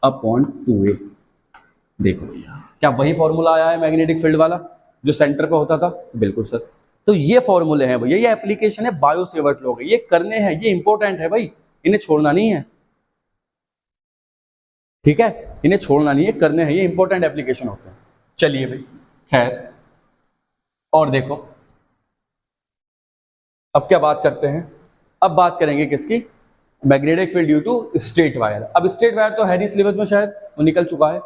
upon 2a। देखो क्या वही फॉर्मूला आया है मैग्नेटिक फील्ड वाला जो सेंटर पे होता था, बिल्कुल सर। तो ये फॉर्मूले हैं भैया, ये एप्लीकेशन है बायो सेवर्ट लॉ के, ये करने हैं, ये इंपॉर्टेंट है भाई, इन्हें छोड़ना नहीं है, ठीक है, इन्हें छोड़ना नहीं है, करने हैं, ये इंपॉर्टेंट एप्लीकेशन होते हैं। चलिए भाई खैर, और देखो अब क्या बात करते हैं, अब बात करेंगे किसकी, magnetic field due to straight wire. अब स्ट्रेट वायर तो है नहीं सिलेबस में, शायद वो निकल चुका है।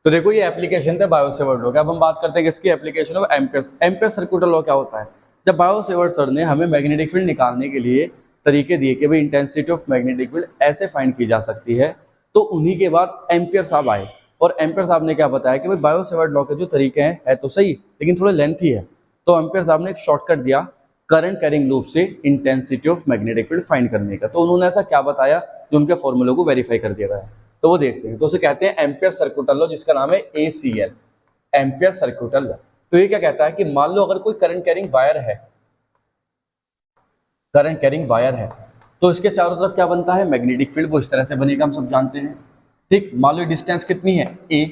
तो देखो ये एप्लीकेशन थे बायो सेवर्ट लॉ के। अब हम बात करते हैं किसकी, application of ampere. Ampere circular law क्या होता है, जब बायो सेवर्ट सर ने हमें मैग्नेटिक फील्ड निकालने के लिए तरीके दिए कि भाई इंटेंसिटी ऑफ मैग्नेटिक फील्ड ऐसे फाइंड की जा सकती है, तो उन्हीं के बाद एम्पियर साहब आए और एम्पियर साहब ने क्या बताया कि भाई बायो सेवर्ट लॉ के जो तरीके हैं है तो सही, लेकिन थोड़े लेंथी है। तो एम्पियर साहब ने एक शॉर्टकट दिया करंट कैरिंग लूप से intensity of magnetic field find करने का। तो उन्होंने ऐसा क्या बताया जो उनके फॉर्मूले को वेरीफाई कर दिया है, तो वो देखते हैं। तो उसे कहते हैं एम्पियर सर्कुलर लॉ, जिसका नाम है ACL, एम्पियर सर्कुलर लॉ। तो ये क्या कहता है कि मान लो अगर कोई करंट कैरिंग वायर है, करंट कैरिंग वायर है, तो इसके चारों तरफ क्या बनता है, मैग्नेटिक फील्ड, वो इस तरह से बनेगा, हम सब जानते हैं, ठीक। मान लो डिस्टेंस कितनी है A,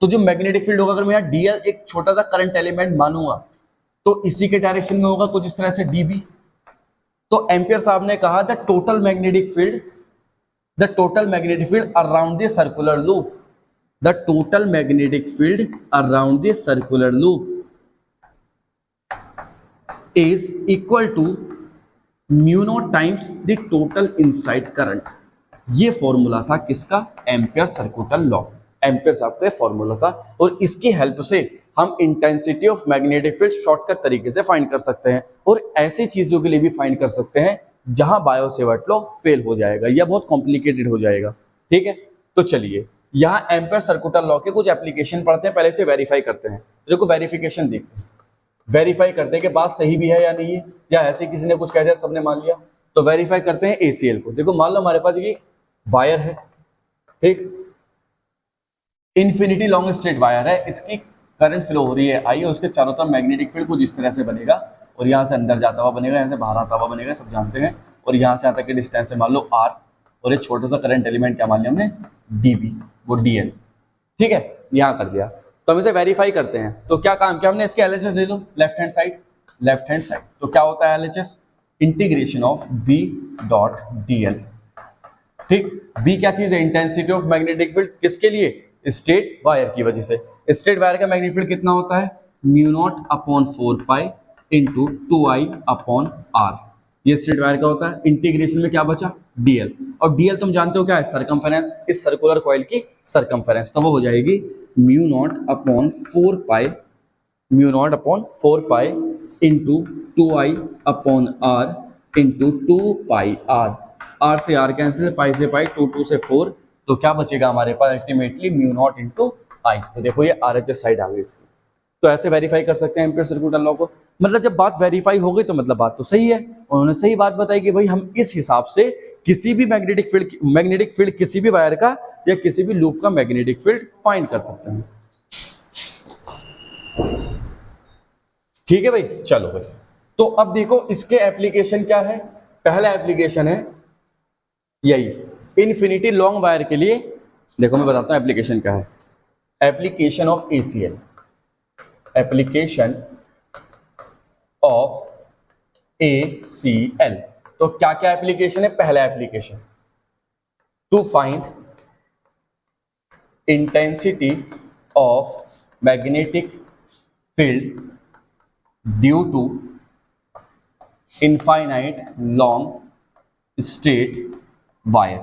तो जो मैग्नेटिक फील्ड होगा, अगर मैं यहाँ DL एक छोटा सा करंट एलिमेंट मानूंगा, तो इसी के डायरेक्शन में होगा कुछ इस तरह से DB। तो एम्पियर साहब ने कहा the total magnetic field around the circular loop, the total magnetic field around the circular loop is equal to mu naught times the total inside current. ये फॉर्मूला था किसका, एम्पियर सर्कुलर लॉ, एम्पियर साहब का formula था। और इसकी help से हम intensity of magnetic field shortcut तरीके से फाइंड कर सकते हैं, और ऐसी चीजों के लिए भी फाइंड कर सकते हैं जहां बायो सेवर्ट लॉ फेल हो जाएगा या बहुत कॉम्प्लिकेटेड हो जाएगा, ठीक है। तो चलिए यहाँ एम्पियर सर्कुलर लॉ के कुछ एप्लीकेशन पढ़ते हैं, पहले से वेरीफाई करते हैं। तो देखो वेरिफिकेशन देखते हैं, वेरीफाई करते हैं कि बात सही भी है या नहीं है, या ऐसे किसी ने कुछ कह दिया सबने मान लिया। तो वेरीफाई करते हैं ACL को। देखो मान लो हमारे पास ये वायर है, ठीक, इन्फिनिटी लॉन्ग स्ट्रेट वायर है, इसकी करंट फ्लो हो रही है आई, और उसके चारों तरफ मैग्नेटिक फील्ड कुछ इस तरह से बनेगा, और यहाँ से अंदर जाता हुआ बनेगा, यहाँ से बाहर आता हुआ बनेगा, सब जानते हैं। और यहाँ से यहाँ तक के डिस्टेंस है मान लो R, और एक छोटा सा करंट एलिमेंट क्या मान लिया हमने, DB, वो DL, ठीक है, यहाँ कर दिया। तो हम इसे वेरीफाई करते हैं। तो क्या काम किया हमने, इसके LHS ले लो, लेफ्ट हैंड साइड। तो क्या होता है LHS, integration of B dot DL, ठीक। B क्या चीज है, इंटेंसिटी ऑफ मैग्नेटिक फील्ड, किसके लिए, स्ट्रेट वायर की वजह से। स्ट्रेट वायर का मैग्नेटिक फील्ड कितना होता है, mu not upon 4 pi into 2I upon R, ये स्ट्रेट वायर का होता है। इंटीग्रेशन में क्या बचा, DL, और DL तुम जानते हो क्या है, सरकमफेरेंस, इस सर्कुलर कॉइल की सरकमफेरेंस, तो वो हो जाएगी mu not upon 4 pi into 2I upon R into 2 pi R, R से R कैंसिल, पाई से पाई, 2 से 4, तो क्या बचेगा हमारे पास ultimately mu naught into I। तो देखो ये RHS साइड आ गई इसकी। तो ऐसे वेरीफाई कर सकते हैं एम्पियर सर्कुलर लॉ को। मतलब जब बात वेरीफाई हो गई तो मतलब बात तो सही है, उन्होंने सही बात बताई कि भाई हम इस हिसाब से किसी भी मैग्नेटिक फील्ड किसी भी वायर का या किसी भी लूप का मैग्नेटिक फील्ड फाइंड कर सकते हैं, ठीक है भाई। चलो भाई, तो अब देखो इसके एप्लीकेशन क्या है। पहला एप्लीकेशन है यही इन्फिनिटी लॉन्ग वायर के लिए। देखो मैं बताता हूं एप्लीकेशन क्या है, application of ACL, application of ACL। तो क्या क्या एप्लीकेशन है, पहला application to find intensity of magnetic field due to infinite long straight wire.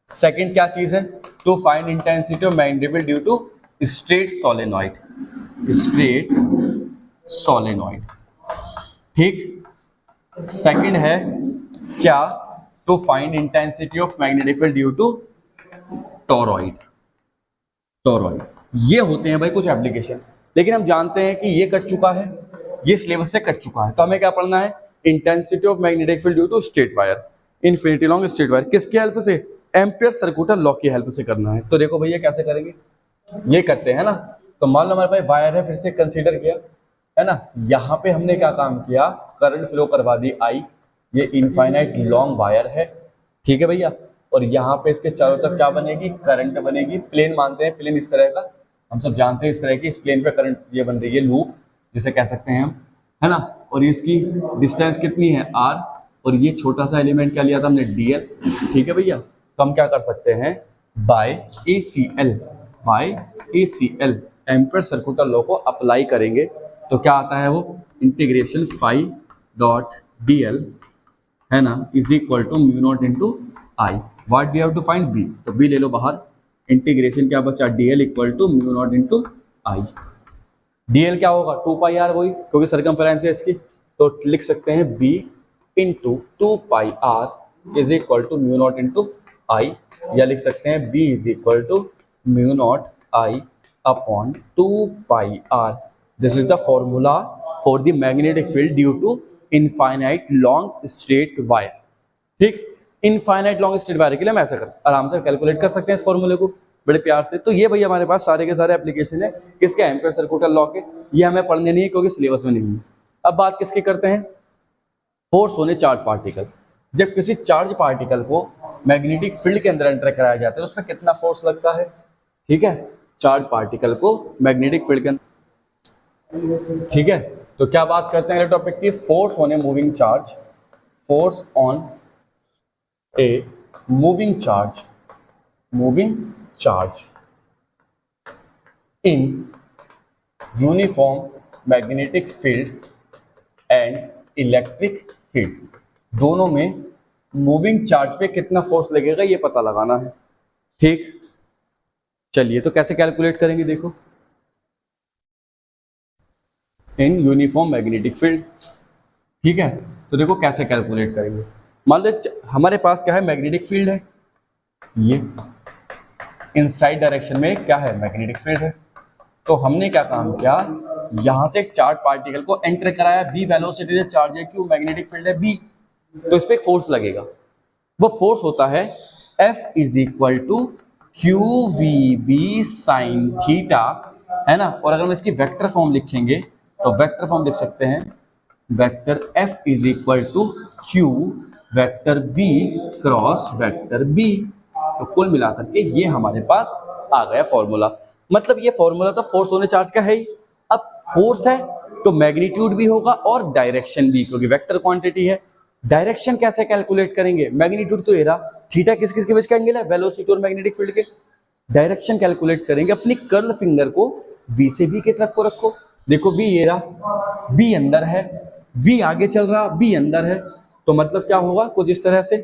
Second क्या चीज है, to find intensity of magnetic field due to straight solenoid, ठीक। Second है क्या, to find intensity of magnetic field due to toroid. ये होते हैं भाई कुछ एप्लीकेशन, लेकिन हम जानते हैं कि ये कट चुका है, ये सिलेबस से कट चुका है। तो हमें क्या पढ़ना है, intensity of magnetic field due to straight wire, infinity long straight wire, किसकी हेल्प से, एम्पियर सर्कुलर लॉ की हेल्प से करना है। तो देखो भैया कैसे करेंगे, ये करते हैं ना। तो मान लो हमारे पास वायर है, फिर से कंसीडर किया है ना, यहाँ पे हमने क्या काम किया, करंट फ्लो करवा दी I, ये इनफाइनाइट लॉन्ग वायर है, ठीक है भैया। और यहाँ पे इसके चारों तरफ क्या बनेगी, करंट बनेगी। प्लेन मानते हैं, प्लेन इस तरह का, हम सब जानते हैं इस तरह की, इस प्लेन पे करंट ये बन रही है लूप, जिसे कह सकते हैं हम है ना, और इसकी डिस्टेंस कितनी है r, और ये छोटा सा एलिमेंट क्या लिया था हमने dl, ठीक है भैया। तो हम क्या कर सकते हैं, by ACL Ampere circular law को अप्लाई करेंगे तो क्या आता है, वो इंटीग्रेशन फाई डॉट dl, है ना, is equal to mu naught into I, what we have to find b, तो b ले लो बाहर, इंटीग्रेशन क्या बचा, dl equal to mu naught into I. dl क्या होगा, 2 पाई आर, वही क्योंकि सरकमफेरेंस है इसकी, तो लिख सकते हैं b into 2 pi R is equal to mu naught into I, या लिख सकते हैं b is equal to mu not I upon 2 pi R. This is the formula for the magnetic field due to infinite long straight wire. ठीक, infinite long straight wire के लिए हम ऐसा कर आराम से कैलकुलेट कर सकते हैं इस फॉर्मूले को बड़े प्यार से। तो ये भैया हमारे पास सारे के सारे एप्लीकेशन है किसके, एम्पीयर सर्कुलर लॉ के, ये हमें पढ़ने नहीं है क्योंकि सिलेबस में नहीं है। अब बात किसकी करते हैं, फोर्स होने चार्ज पार्टिकल। जब किसी चार्ज पार्टिकल को मैग्नेटिक फील्ड के अंदर एंटर कराया जाता है तो उसमें कितना फोर्स लगता है, ठीक है, चार्ज पार्टिकल को मैग्नेटिक फील्ड के अंदर, ठीक है। तो क्या बात करते हैं अगले टॉपिक की, force on a moving charge, force on a moving charge in uniform magnetic field and electric field, दोनों में मूविंग चार्ज पे कितना फोर्स लगेगा ये पता लगाना है। ठीक, चलिए तो कैसे कैलकुलेट करेंगे, देखो, इन यूनिफॉर्म मैग्नेटिक फील्ड, ठीक है। तो देखो कैसे कैलकुलेट करेंगे, मान लो हमारे पास क्या है, मैग्नेटिक फील्ड है, ये इनसाइड डायरेक्शन में क्या है, मैग्नेटिक फील्ड है। तो हमने क्या काम किया, यहां से एक चार्ज पार्टिकल को एंटर कराया, v वेलोसिटी से चार्ज है, क्यों, मैग्नेटिक फील्ड है v, तो इस पे एक फोर्स लगेगा। वो फोर्स होता है F is equal to q v B sine theta, है ना। और अगर हम इसकी वेक्टर फॉर्म लिखेंगे तो वेक्टर फॉर्म लिख सकते हैं, vector F is equal to q vector B cross vector B। तो कुल मिलाकर के ये हमारे पास आ गया फॉर्मूला। मतलब ये फॉर्मूला तो फोर्स होने चार्ज का है ही। अब फोर्स है तो मैग्नीट्यूड भी होगा और डायरेक्शन भी, क्योंकि वेक्टर क्वांटिटी है। डायरेक्शन कैसे कैलकुलेट करेंगे, मैग्नीट्यूड तो ये रहा, थीटा किस किस के बीच का एंगल है, वेलोसिटी और मैग्नेटिक फील्ड के। डायरेक्शन कैलकुलेट करेंगे, अपनी कर्ल फिंगर को V से B की तरफ को रखो, देखो V ये रहा, B अंदर है, V आगे चल रहा, B अंदर है, तो मतलब क्या होगा, कुछ इस तरह से,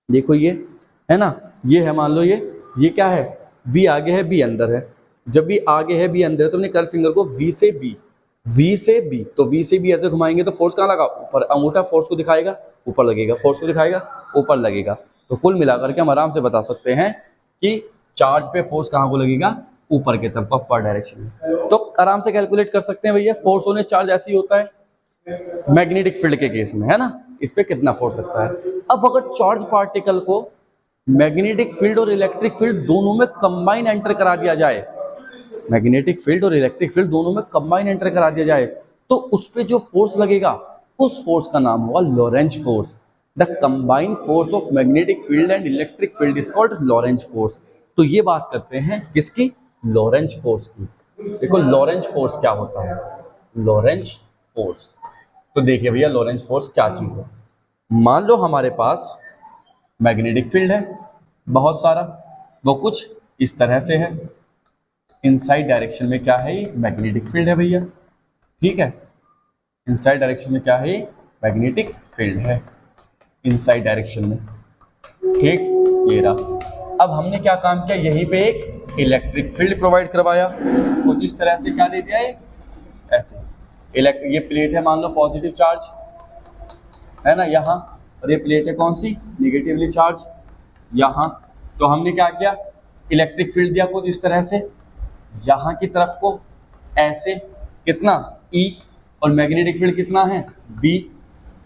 देखो ये है ना, ये है, मान लो ये क्या है, V आगे है, B अंदर है। जब V आगे है, B अंदर है, तो अपने कर्ल फिंगर को V से B, तो V से B ऐसे घुमाएंगे तो फोर्स कहाँ लगा, ऊपर, अंगूठा फोर्स को दिखाएगा, ऊपर लगेगा, फोर्स को दिखाएगा, ऊपर लगेगा। तो कुल मिलाकर के हम आराम से बता सकते हैं कि चार्ज पे फोर्स कहाँ को लगेगा, ऊपर की तरफ, अपर डायरेक्शन में। तो आराम से कैलकुलेट कर सकते हैं भैया, फोर्स होने चार्ज ऐसे ही होता है मैग्नेटिक फील्ड के केस में, है ना, इस पे कितना फोर्स लगता है। अब अगर चार्ज पार्टिकल को मैग्नेटिक फील्ड और इलेक्ट्रिक फील्ड दोनों में कंबाइन एंटर करा दिया जाए, मैग्नेटिक फील्ड और इलेक्ट्रिक फील्ड दोनों में कंबाइन एंटर करा दिया जाए, तो उस पे जो फोर्स लगेगा उस फोर्स का नाम होगा Lorentz force. The combined force of magnetic field and electric field is called Lorentz force. तो ये बात करते हैं किसकी, लॉरेंज फोर्स की। देखो लॉरेंज फोर्स क्या होता है, लॉरेंज फोर्स, तो देखिए भैया लॉरेंज फोर्स क्या चीज है। मान लो हमारे पास मैग्नेटिक फील्ड है बहुत सारा, वो कुछ इस तरह से है, इनसाइड डायरेक्शन में क्या है, ये मैग्नेटिक फील्ड है भैया, ठीक है। इनसाइड डायरेक्शन में क्या है, मैग्नेटिक फील्ड है इनसाइड डायरेक्शन में, ठीक, ये रहा। अब हमने क्या काम किया, यहीं पे एक इलेक्ट्रिक फील्ड प्रोवाइड करवाया, कुछ इस तरह से क्या दे दिया है, ऐसे इलेक्ट्रिक, ये प्लेट है मान लो पॉजिटिव चार्ज है ना यहाँ, और ये प्लेट है कौन सी, निगेटिवली चार्ज यहाँ। तो हमने क्या किया, इलेक्ट्रिक फील्ड दिया कुछ इस तरह से यहाँ की तरफ को, ऐसे कितना E, और मैग्नेटिक फील्ड कितना है B।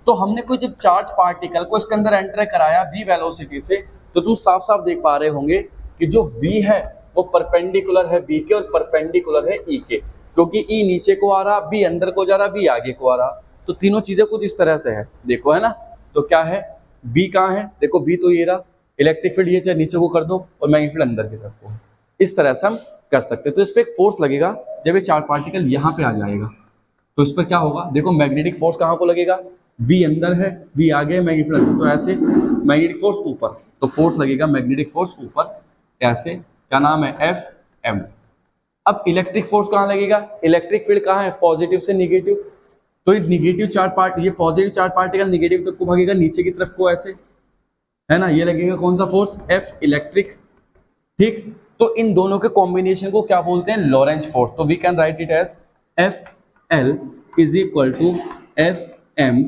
तो हमने कोई जब चार्ज पार्टिकल को इसके अंदर एंटर कराया V वेलोसिटी से, तो तुम साफ साफ देख पा रहे होंगे कि जो V है वो परपेंडिकुलर है B के और परपेंडिकुलर है E के, क्योंकि E नीचे को आ रहा, B अंदर को जा रहा, B आगे को आ रहा। तो तीनों चीजें कुछ इस तरह से है, देखो है ना। तो क्या है, B कहाँ है, देखो V तो ये रहा, इलेक्ट्रिक फील्ड ये चाहे नीचे को कर दो और मैग्नेटिक फील्ड अंदर की तरफ को, इस तरह से हम कर सकते हैं। तो इस पर एक फोर्स लगेगा जब ये चार्ज पार्टिकल यहाँ पे आ जाएगा, तो इस पर क्या होगा, देखो मैग्नेटिक फोर्स कहाँ को लगेगा, V अंदर है, V आगे, मैग्नेटिक फील्ड, तो ऐसे मैग्नेटिक फोर्स ऊपर, तो फोर्स लगेगा मैग्नेटिक फोर्स ऊपर ऐसे, क्या नाम है, एफ एम। अब इलेक्ट्रिक फोर्स कहाँ लगेगा, इलेक्ट्रिक फील्ड कहाँ है, पॉजिटिव से निगेटिव, तो ये निगेटिव चार्ज पार्ट, ये पॉजिटिव चार्ज पार्टिकल निगेटिव तक को भागेगा नीचे की तरफ को ऐसे, है ना, ये लगेगा कौन सा फोर्स, एफ इलेक्ट्रिक, ठीक। तो इन दोनों के कॉम्बिनेशन को क्या बोलते हैं, लॉरेंज फोर्स। तो we can write it as F L is equal to F M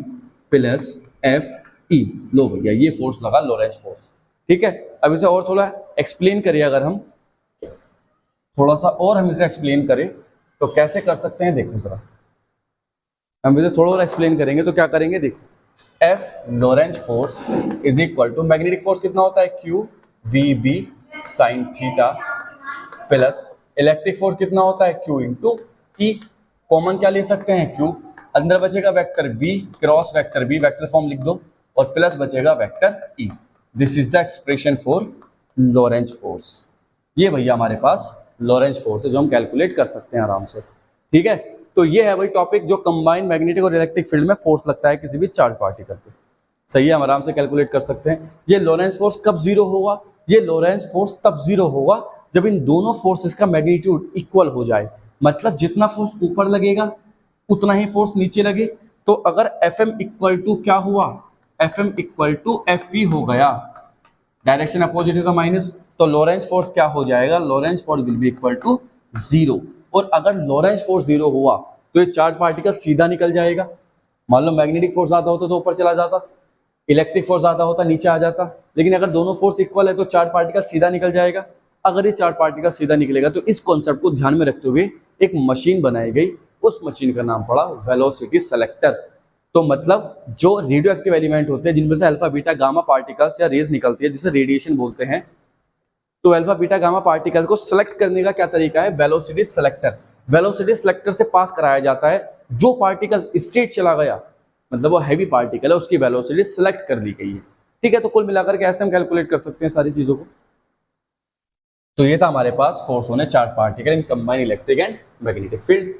plus F E. लो भैया ये फोर्स लगा लॉरेंज फोर्स, ठीक है। अब इसे और थोड़ा एक्सप्लेन करिए, अगर हम थोड़ा सा और हम इसे एक्सप्लेन करें तो कैसे कर सकते हैं, देखो जरा, हम इसे थोड़ा और एक्सप्लेन करेंगे तो क्या करेंगे, देखो F Lorentz force is equal to magnetic force कितना होता है, q v B sine theta plus electric force कितना होता है, क्यू इंटू ई। कॉमन क्या ले सकते हैं, क्यू, अंदर बचेगा vector B cross vector B, vector form लिख दो, और प्लस बचेगा vector E. This is the expression for Lorentz force. ये भैया हमारे पास लॉरेंज फोर्स है जो हम कैलकुलेट कर सकते हैं आराम से, ठीक है। तो ये है वही टॉपिक जो कंबाइन मैग्नेटिक और इलेक्ट्रिक फील्ड में फोर्स लगता है किसी भी चार्ज पार्टिकल पे, सही है, हम आराम से कैलकुलेट कर सकते हैं। ये लॉरेंज फोर्स कब जीरो होगा, ये लॉरेंज फोर्स तब जीरो होगा जब इन दोनों फोर्सेस का मैग्नीट्यूड इक्वल हो जाए, मतलब जितना फोर्स ऊपर लगेगा उतना ही फोर्स नीचे लगे। तो अगर एफ एम इक्वल टू क्या हुआ, F m equal to F v हो गया, डायरेक्शन अपोजिट है तो माइनस, तो लॉरेंज फोर्स क्या हो जाएगा, Lorentz force will be equal to zero. और अगर लॉरेंज फोर्स जीरो हुआ तो ये चार्ज पार्टिकल सीधा निकल जाएगा। मान लो मैग्नेटिक फोर्स ज्यादा होता तो ऊपर चला जाता, इलेक्ट्रिक फोर्स ज्यादा होता नीचे आ जाता, लेकिन अगर दोनों फोर्स इक्वल है तो चार्ज पार्टिकल सीधा निकल जाएगा। अगर ये चार्ज पार्टिकल सीधा निकलेगा तो इस कॉन्सेप्ट को ध्यान में रखते हुए एक मशीन बनाई गई, उस मशीन का नाम पड़ा वेलोसिटी सेलेक्टर। तो मतलब जो रेडियो एक्टिव एलिमेंट होते हैं जिनमें से अल्फा बीटा गामा पार्टिकल्स या रेज निकलती है जिसे रेडिएशन बोलते हैं, तो अल्फा बीटा गामा पार्टिकल को सेलेक्ट करने का क्या तरीका है, वेलोसिटी सेलेक्टर। वेलोसिटी सेलेक्टर से पास कराया जाता है, जो पार्टिकल स्ट्रेट चला गया मतलब वो हैवी पार्टिकल है उसकी वेलोसिटी सेलेक्ट कर दी गई है, ठीक है। तो कुल मिलाकर के ऐसे हम कैलकुलेट कर सकते हैं सारी चीजों को। तो ये था हमारे पास force on a charge particle in combined electric and magnetic field.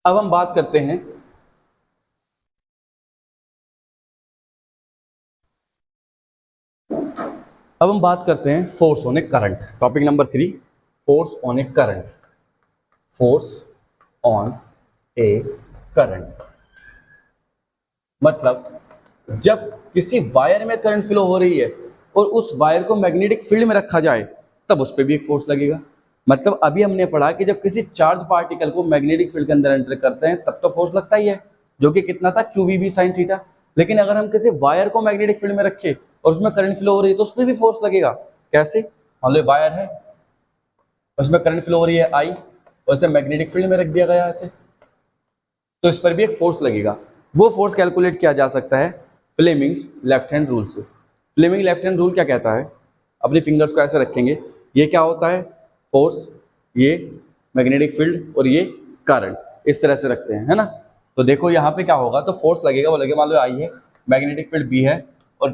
अब हम बात करते हैं force on a current. Topic number 3, force on a current. Force on a current मतलब जब किसी वायर में करंट फ्लो हो रही है और उस वायर को मैग्नेटिक फील्ड में रखा जाए तब उस पर भी एक फोर्स लगेगा। मतलब अभी हमने पढ़ा कि जब किसी चार्ज पार्टिकल को मैग्नेटिक फील्ड के अंदर एंटर करते हैं तब तो फोर्स लगता ही है, जो कि कितना था, q v B sine theta. लेकिन अगर हम किसी वायर को मैग्नेटिक फील्ड में रखें और उसमें करंट फ्लो हो रही है तो उसमें भी फोर्स लगेगा। कैसे, मान लो वायर है, उसमें करंट फ्लो हो रही है आई, और उसे मैग्नेटिक फील्ड में रख दिया गया ऐसे, तो इस पर भी एक फोर्स लगेगा। वो फोर्स कैलकुलेट किया जा सकता है फ्लेमिंग्स लेफ्ट हैंड रूल से। फ्लेमिंग लेफ्ट हैंड रूल क्या कहता है, अपनी फिंगर्स को ऐसे रखेंगे, ये क्या होता है, फोर्स, ये मैग्नेटिक फील्ड और ये करंट, इस तरह से रखते हैं, है ना। तो देखो यहाँ पे क्या होगा, तो फोर्स लगेगा, वो लगेगा, मान लो आई है, मैग्नेटिक फील्ड बी है और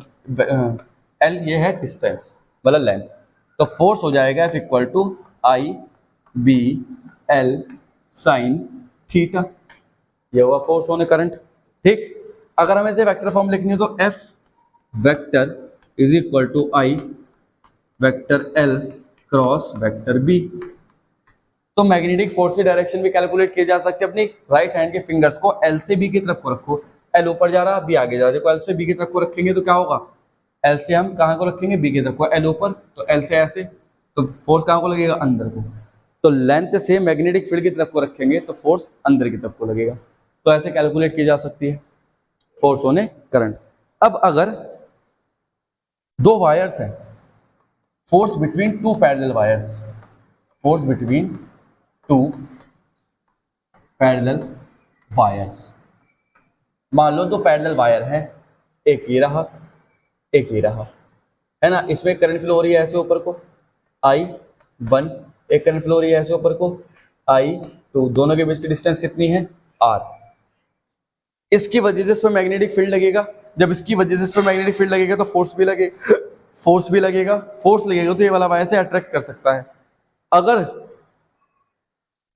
एल ये है डिस्टेंस मतलब लेंथ, तो फोर्स हो जाएगा F equal to I B L sine theta, ये हुआ फोर्स ऑन ए करंट, ठीक। अगर हमें इसे वेक्टर फॉर्म लिखनी है तो F vector is equal to I vector L cross vector B. तो मैग्नेटिक फोर्स की डायरेक्शन भी कैलकुलेट की जा सकती है। अपनी राइट हैंड के फिंगर्स को एल से बी की तरफ को रखो, एल ऊपर जा रहा, बी आगे जा रहा, देखो एल से बी की तरफ को रखेंगे तो क्या होगा, एल से हम कहाँ को रखेंगे, बी की तरफ को, एल ऊपर तो एल से ऐसे, तो फोर्स कहाँ को लगेगा, अंदर को। तो लेंथ से मैग्नेटिक फील्ड की तरफ को रखेंगे तो फोर्स अंदर की तरफ को लगेगा। तो ऐसे कैलकुलेट की जा सकती है फोर्स ऑन ए करंट। अब अगर दो वायर्स हैं, force between two parallel wires, force between two parallel wires, मान लो दो पैरेलल वायर हैं, एक ये रहा एक ये रहा, है ना। इसमें करंट फ्लो हो रही है ऐसे ऊपर को I1, एक करंट फ्लो हो रही है ऐसे ऊपर को I2, दोनों के बीच की डिस्टेंस कितनी है R। इसकी वजह से इस पर मैग्नेटिक फील्ड लगेगा, जब इसकी वजह से इस पर मैग्नेटिक फील्ड लगेगा तो फोर्स भी लगेगा, फोर्स लगेगा तो ये वाला वायर से अट्रैक्ट कर सकता है। अगर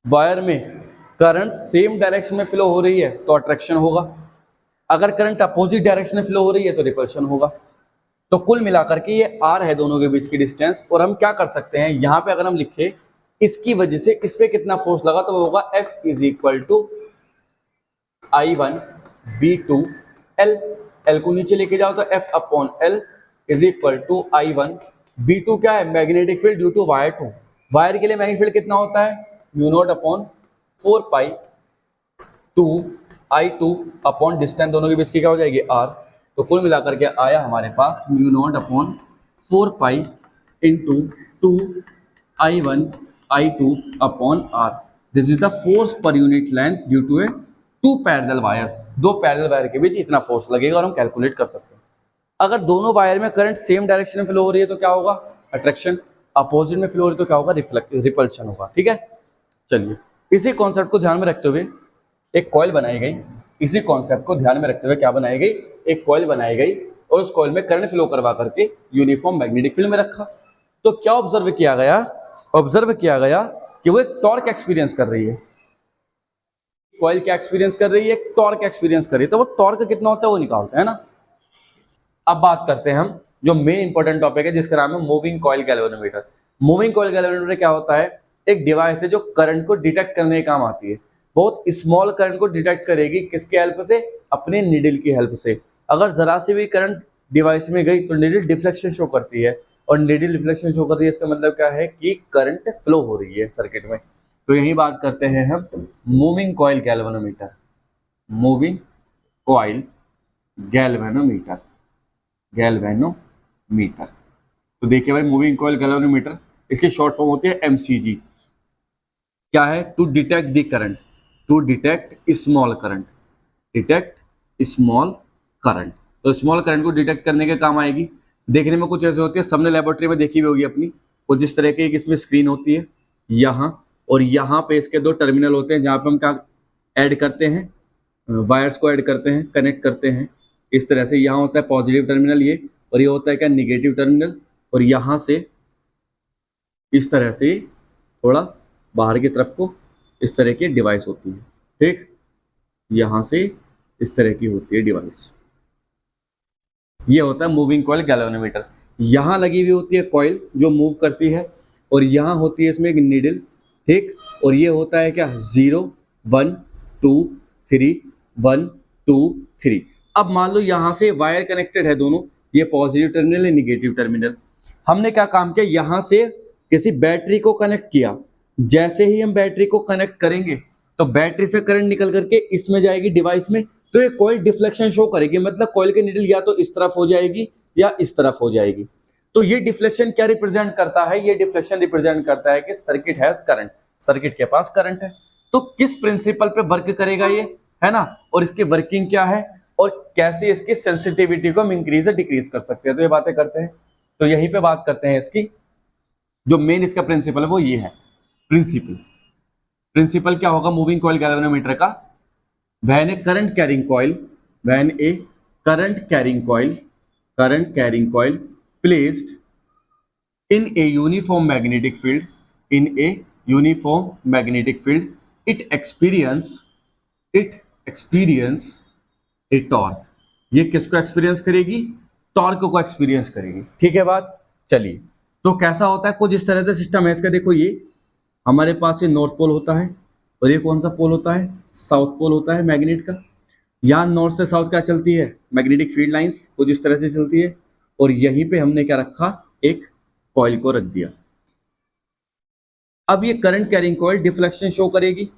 वायर में करंट सेम डायरेक्शन में फ्लो हो रही है तो अट्रैक्शन होगा, अगर करंट अपोजिट डायरेक्शन में फ्लो हो रही है तो रिपल्शन होगा। तो कुल मिलाकर के ये r है दोनों के बीच की डिस्टेंस, और हम क्या कर सकते हैं यहां पे अगर हम लिखे इसकी वजह से इस पे कितना फोर्स लगा तो वो होगा F is equal to I1 B2 L, L को नीचे लेके जाओ तो F upon L is equal to I1 B2 क्या है, magnetic field due to wire 2, wire के लिए मैग्नेटिक फील्ड कितना होता है mu not upon 4 pi 2 I2 upon distance दोनों के बीच की क्या हो जाएगी R। तो कुल मिलाकर के आया हमारे पास mu not upon 4 pi into 2 I1 I2 upon R। This is the force per unit length due to a two parallel wires, दो पैरेलल वायर के बीच इतना फोर्स लगेगा और हम कैलकुलेट कर सकते हैं। अगर दोनों वायर में करंट सेम डायरेक्शन में फ्लो हो रही है तो क्या होगा अट्रैक्शन, अपोजिट में फ्लो हो रही है तो क्या होगा रिपल्शन होगा। ठीक है, चलिए इसी कॉन्सेप्ट को ध्यान में रखते हुए एक कॉइल बनाई गई, इसी कॉन्सेप्ट को ध्यान में रखते हुए क्या बनाई गई, एक कॉइल बनाई गई और उस कॉइल में करंट फ्लो करवा करके यूनिफॉर्म मैग्नेटिक फील्ड में रखा। तो क्या ऑब्जर्व किया गया कि वो एक टॉर्क एक्सपीरियंस कर रही है, कॉइल क्या एक्सपीरियंस कर रही है, टॉर्क एक्सपीरियंस कर रही है। तो वो टॉर्क कितना होता है वो निकालते हैं ना। अब बात करते हैं हम जो मेन इंपॉर्टेंट टॉपिक है जिसका नाम है moving coil galvanometer. Moving coil galvanometer क्या होता है, एक डिवाइस है जो करंट को डिटेक्ट करने के काम आती है। बहुत स्मॉल करंट को डिटेक्ट करेगी किसके हेल्प से, अपने नीडल की हेल्प से। अगर जरा सी भी करंट डिवाइस में गई तो नीडल डिफ्लेक्शन शो करती है, और नीडल डिफ्लेक्शन शो कर रही है इसका मतलब क्या है कि करंट फ्लो हो रही है सर्किट में। तो यही बात करते हैं हम moving coil galvanometer, moving coil galvanometer, galvanometer. तो देखिए भाई मूविंग कॉइल गैल्वेनोमीटर, इसकी शॉर्ट फॉर्म होती है एमसीजी। क्या है, to detect the current, to detect small current, detect small current. तो स्मॉल करंट को डिटेक्ट करने के काम आएगी। देखने में कुछ ऐसे होती है, सबने लेबोरेटरी में देखी भी होगी अपनी, वो जिस तरह की इसमें स्क्रीन होती है यहाँ, और यहाँ पे इसके दो टर्मिनल होते हैं जहाँ पे हम क्या ऐड करते हैं, वायर्स को ऐड करते हैं, कनेक्ट करते हैं। इस तरह से यहाँ होता है पॉजिटिव टर्मिनल ये, और ये होता है क्या निगेटिव टर्मिनल, और यहाँ से इस तरह से थोड़ा बाहर की तरफ को इस तरह की डिवाइस होती है। ठीक, यहाँ से इस तरह की होती है डिवाइस, ये होता है मूविंग कॉइल गैल्वेनोमीटर। यहाँ लगी हुई होती है कॉइल जो मूव करती है, और यहाँ होती है इसमें एक नीडल। ठीक, और ये होता है क्या 0 1 2 3 1 2 3। अब मान लो यहाँ से वायर कनेक्टेड है दोनों, ये पॉजिटिव टर्मिनल है निगेटिव टर्मिनल। हमने क्या काम किया, यहाँ से किसी बैटरी को कनेक्ट किया। जैसे ही हम बैटरी को कनेक्ट करेंगे तो बैटरी से करंट निकल करके इसमें जाएगी डिवाइस में, तो ये कॉइल डिफ्लेक्शन शो करेगी, मतलब कॉइल की नीडल या तो इस तरफ हो जाएगी या इस तरफ हो जाएगी। तो ये डिफ्लेक्शन क्या रिप्रेजेंट करता है, ये डिफ्लेक्शन रिप्रेजेंट करता है कि सर्किट हैज करंट, सर्किट के पास करंट है। तो किस प्रिंसिपल पे वर्क करेगा ये, है ना, और इसकी वर्किंग क्या है, और कैसे इसकी सेंसिटिविटी को हम इंक्रीज या डिक्रीज कर सकते हैं, तो ये बातें करते हैं। तो यहीं पे बात करते हैं इसकी जो मेन इसका प्रिंसिपल है वो ये है। प्रिंसिपल क्या होगा मूविंग कॉइल गैल्वेनोमीटर का, when a current carrying coil, when a current carrying coil placed in a uniform magnetic field, in a uniform magnetic field, it experience a torque। ये किसको एक्सपीरियंस करेगी, टॉर्क को experience करेगी। ठीक है बात, चलिए तो कैसा होता है, कुछ इस तरह से सिस्टम है इसका। देखो ये हमारे पास ये नॉर्थ पोल होता है, और ये कौन सा पोल होता है, साउथ पोल होता है मैग्नेट का। यहाँ नॉर्थ से साउथ क्या चलती है, मैग्नेटिक फील्ड लाइंस कुछ इस तरह से चलती है, और यहीं पे हमने क्या रखा, एक कॉइल को रख दिया। अब ये current carrying coil deflection show करेगी,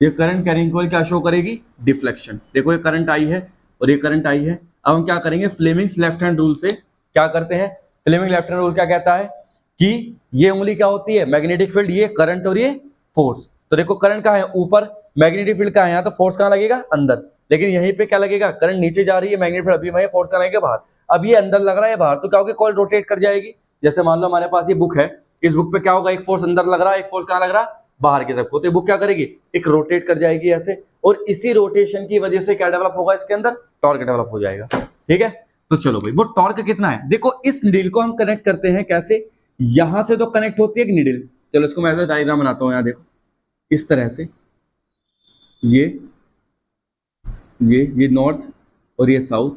ये करंट कैरिंग कॉइल क्या शो करेगी, डिफ्लेक्शन। देखो ये करंट आई है और ये करंट आई है। अब हम क्या करेंगे, फ्लेमिंग्स लेफ्ट हैंड रूल से क्या करते हैं, फ्लेमिंग लेफ्ट हैंड रूल क्या कहता है कि ये उंगली क्या होती है, मैग्नेटिक फील्ड, ये करंट और ये फोर्स। तो देखो करंट कहाँ है, ऊपर, मैग्नेटिक फील्ड कहाँ है, यहाँ तो फोर्स कहाँ लगेगा, अंदर। लेकिन यहीं पे क्या लगेगा, करंट नीचे जा रही है, मैग्नेटिक फील्ड अभी वहीं, फोर्स कहाँ लगेगा, बाहर। अब ये अंदर लग रहा है बाहर, तो क्या होगा, कॉइल रोटेट कर जाएगी। जैसे मान लो हमारे पास ये बुक है, इस बुक पे क्या होगा, एक फोर्स अंदर लग रहा है, एक फोर्स कहाँ लग रहा है, बाहर की तरफ को। तो बुक क्या करेगी, एक रोटेट कर जाएगी ऐसे, और इसी रोटेशन की वजह से क्या डेवलप होगा, इसके अंदर टॉर्क डेवलप हो जाएगा। ठीक है, तो चलो भाई वो टॉर्क कितना है, देखो इस नीडल को हम कनेक्ट करते हैं कैसे, यहां से तो कनेक्ट होती है एक नीडल। चलो इसको मैं ऐसा डायग्राम बनाता हूं, यहाँ देखो इस तरह से, ये नॉर्थ और ये साउथ,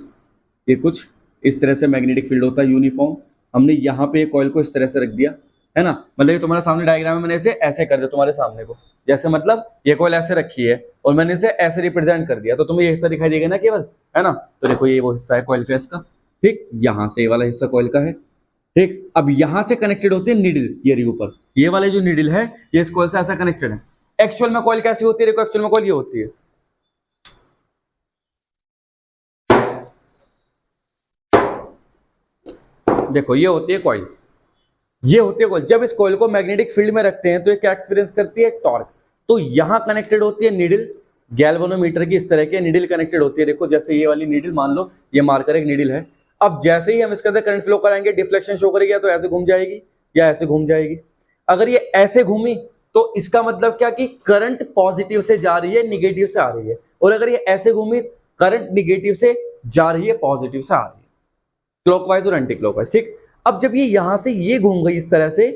ये कुछ इस तरह से मैग्नेटिक फील्ड होता है यूनिफॉर्म। हमने यहाँ पे कॉइल को इस तरह से रख दिया, है ना, मतलब ये तुम्हारे सामने डायग्राम में मैंने इसे ऐसे कर दिया तुम्हारे सामने को, जैसे मतलब ये कॉइल ऐसे रखी है और मैंने इसे ऐसे रिप्रेजेंट कर दिया, तो तुम्हें ये हिस्सा दिखाई देगा ना केवल, है ना। तो देखो ये वो हिस्सा है कॉइल का इसका, ठीक, यहाँ से ये वाला हिस्सा कॉइल का है, ठीक। अब यहाँ से कनेक्टेड होती है नीडल, ये रही ऊपर, ये वाले जो नीडल है ये इस कॉइल से ऐसा कनेक्टेड है। एक्चुअल में कॉइल कैसी होती है, देखो एक्चुअल में कॉइल ये होती है, देखो ये होती है कॉइल, ये होती है कॉइल। जब इस कॉइल को मैग्नेटिक फील्ड में रखते हैं तो ये क्या एक्सपीरियंस करती है, टॉर्क। तो यहां कनेक्टेड होती है नीडल, गैल्वेनोमीटर की इस तरह की नीडल कनेक्टेड होती है। देखो जैसे ये वाली नीडल, मान लो ये मार्कर एक नीडल है, अब जैसे ही हम इसके अंदर करंट फ्लो कराएंगे डिफ्लेक्शन शो करेगी, तो ऐसे घूम जाएगी या ऐसे घूम जाएगी। अगर ये ऐसे घूमी तो इसका मतलब क्या कि करंट पॉजिटिव से जा रही है, निगेटिव से आ रही है, और अगर ये ऐसे घूमी करंट निगेटिव से जा रही है, पॉजिटिव से आ रही है, क्लॉकवाइज और एंटी क्लॉकवाइज, ठीक। अब जब ये यहां से ये घूम गई इस तरह से,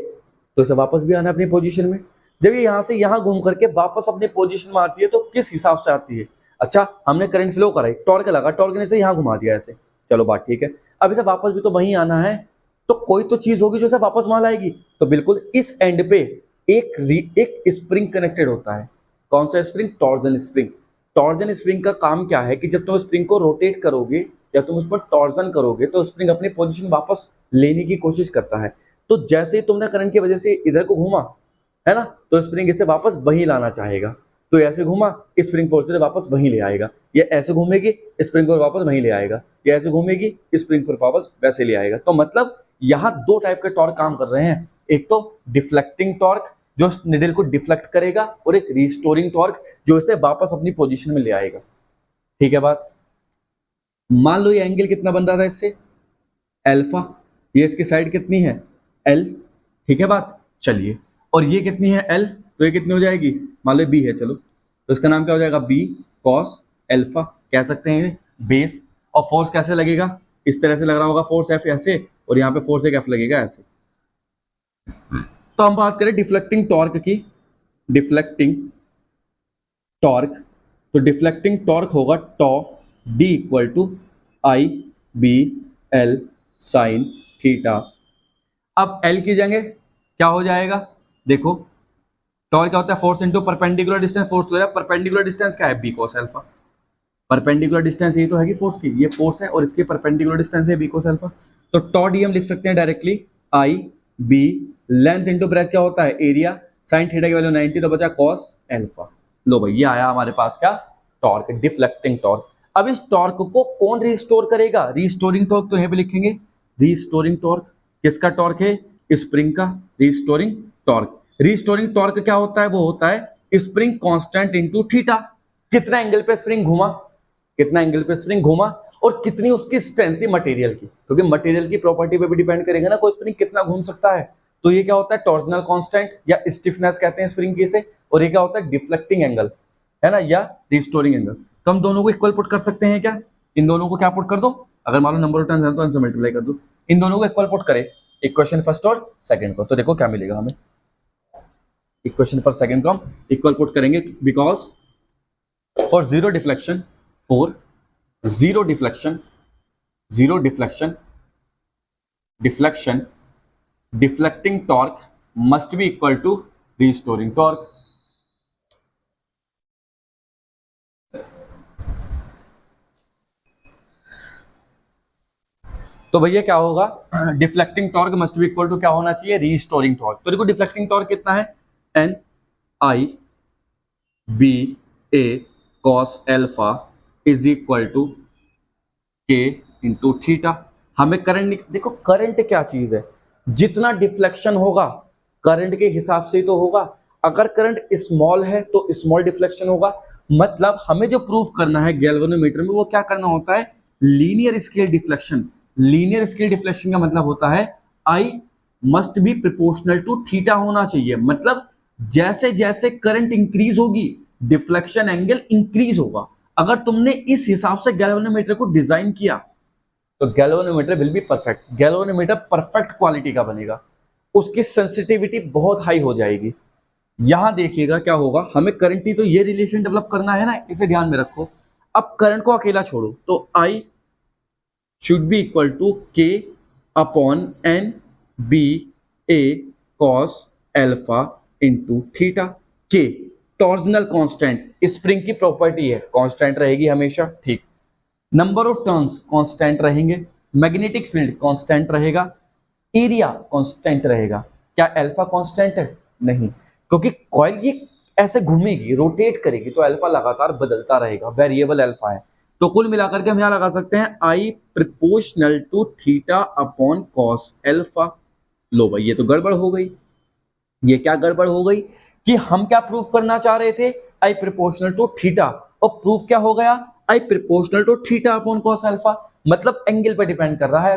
तो इसे वापस भी आना अपनी पोजीशन में। जब ये यहां से यहां घूम करके वापस अपने पोजीशन में आती है तो किस हिसाब से आती है, अच्छा हमने करंट फ्लो कराई, टॉर्क लगा, टॉर्क ने इसे यहां घुमा दिया ऐसे, चलो बात ठीक है। अब इसे वापस भी तो वहीं आना है, तो कोई तो चीज होगी जो इसे वापस वहां लाएगी। तो बिल्कुल इस एंड पे एक स्प्रिंग कनेक्टेड होता है। कौन सा spring, torsion spring. Torsion spring का काम क्या है कि जब तुम स्प्रिंग को रोटेट करोगे या तुम उस पर टॉर्जन करोगे तो स्प्रिंग अपनी पोजीशन वापस लेने की कोशिश करता है। तो जैसे ही तुमने करंट की वजह से इधर को घुमा, है ना, तो स्प्रिंग इसे वापस वहीं लाना चाहेगा। तो ऐसे घुमा, स्प्रिंग फोर्स से वापस वहीं ले आएगा। ये ऐसे घूमेगी, स्प्रिंग फोर्स वापस वहीं ले आएगा। ये ऐसे घूमेगी, स्प्रिंग फोर्स वापस वैसे ले आएगा। तो मतलब यहाँ दो टाइप के टॉर्क काम कर रहे हैं, एक तो डिफ्लेक्टिंग टॉर्क जो निडल को डिफ्लेक्ट करेगा, और एक रिस्टोरिंग टॉर्क जो इसे वापस अपनी पोजीशन में ले आएगा। ठीक है बात। मान लो ये एंगल कितना बन रहा था इससे, अल्फा, ये इसकी साइड कितनी है, एल, ठीक है बात। चलिए, और ये कितनी है, एल, तो ये कितनी हो जाएगी, मान लो बी है, चलो तो इसका नाम क्या हो जाएगा, बी कॉस अल्फा कह सकते हैं बेस। और फोर्स कैसे लगेगा, इस तरह से लग रहा होगा फोर्स एफ ऐसे, और यहाँ पे फोर्स एक एफ लगेगा ऐसे। तो हम बात करें डिफ्लेक्टिंग टॉर्क की, डिफ्लेक्टिंग टॉर्क, तो डिफ्लेक्टिंग टॉर्क होगा tau D equal to I B L sine theta. अब एल की जगह क्या हो जाएगा, देखो टॉर्क क्या होता है, force into perpendicular distance, force तो है परपेंडिकुलर डिस्टेंस क्या है, B cos alpha. Perpendicular distance ये तो है कि फोर्स की, ये फोर्स है और इसकी परपेंडिकुलर डिस्टेंस है बी कॉस अल्फा। तो टॉ डी हम लिख सकते हैं directly I B, length into breadth क्या होता है, एरिया, साइन थीटा की वैल्यू 90, तो बचा कॉस अल्फा। लो भाई ये आया हमारे पास क्या, टॉर्क, डिफ्लेक्टिंग टॉर्क। अब इस टॉर्क को कौन रिस्टोर करेगा, रिस्टोरिंग टॉर्क, तो यहां पे लिखेंगे रिस्टोरिंग टॉर्क। किसका टॉर्क है, स्प्रिंग का रिस्टोरिंग टॉर्क। रिस्टोरिंग टॉर्क क्या होता है, वो होता है स्प्रिंग कांस्टेंट इनटू थीटा। कितना एंगल पे स्प्रिंग घुमा, कितना एंगल पे स्प्रिंग घुमा, और कितनी उसकी स्ट्रेंथ थी मटेरियल की, क्योंकि मटेरियल की प्रॉपर्टी पे भी डिपेंड करेगा ना कोई स्प्रिंग कितना घूम सकता है। तो ये क्या होता है, टॉर्जनल कांस्टेंट या स्टिफनेस कहते हैं स्प्रिंग की इसे, और ये क्या होता है, डिफ्लेक्टिंग एंगल, है ना, या रिस्टोरिंग एंगल। तो हम दोनों को इक्वल पुट कर सकते हैं क्या, इन दोनों को क्या पुट कर दो, अगर मान लो नंबर ऑफ टर्न्स है तो इनसे मल्टीप्लाई कर दो, इन दोनों को इक्वल पुट करें, इक्वेशन फर्स्ट और सेकंड को, तो देखो क्या मिलेगा हमें, इक्वेशन फर्स्ट सेकंड को हम इक्वल पुट करेंगे, because for zero deflection, for zero deflection, zero deflection, deflection, deflecting torque must be equal to restoring torque. तो भैया क्या होगा, deflecting torque must be equal to क्या होना चाहिए, रिस्टोरिंग टॉर्क। तो देखो डिफ्लेक्टिंग टॉर्क कितना है, N I B A cos alpha is equal to K into theta. हमें करंट, देखो करंट क्या चीज है, जितना डिफ्लेक्शन होगा करंट के हिसाब से ही तो होगा। अगर करंट स्मॉल है तो स्मॉल डिफ्लेक्शन होगा। मतलब हमें जो प्रूफ करना है गैल्वेनोमीटर में, वो क्या करना होता है, linear scale deflection. Linear scale deflection का मतलब होता है I must be proportional to theta होना चाहिए। मतलब जैसे जैसे करंट इंक्रीज होगी डिफ्लेक्शन एंगल इंक्रीज होगा। अगर तुमने इस हिसाब से गैल्वेनोमीटर को डिजाइन किया तो galvanometer will be perfect, galvanometer perfect quality का बनेगा, उसकी सेंसिटिविटी बहुत हाई हो जाएगी। यहां देखिएगा क्या होगा, हमें करंटली तो ये रिलेशन डेवलप करना है ना, इसे ध्यान में रखो। अब करंट को अकेला छोड़ो, तो I should be equal to K upon N B A cos alpha into theta. K torsional constant, spring की प्रॉपर्टी है, कांस्टेंट रहेगी हमेशा, ठीक। नंबर ऑफ टर्न्स कांस्टेंट रहेंगे, मैग्नेटिक फील्ड कांस्टेंट रहेगा, एरिया कांस्टेंट रहेगा। क्या अल्फा कांस्टेंट है? नहीं, क्योंकि कॉइल ये ऐसे घूमेगी, रोटेट करेगी, तो अल्फा लगातार बदलता रहेगा, वेरिएबल अल्फा है। तो कुल मिलाकर के हम यहां लगा सकते हैं I proportional to theta upon cos alpha. लो भाई, ये तो गड़बड़ हो गई। ये क्या गड़बड़ हो गई कि हम क्या प्रूफ करना चाह रहे थे, आई प्रोपोर्शनल टू थीटा, और प्रूफ क्या हो गया, I proportional to theta upon cos alpha. मतलब एंगल पे डिपेंड कर रहा है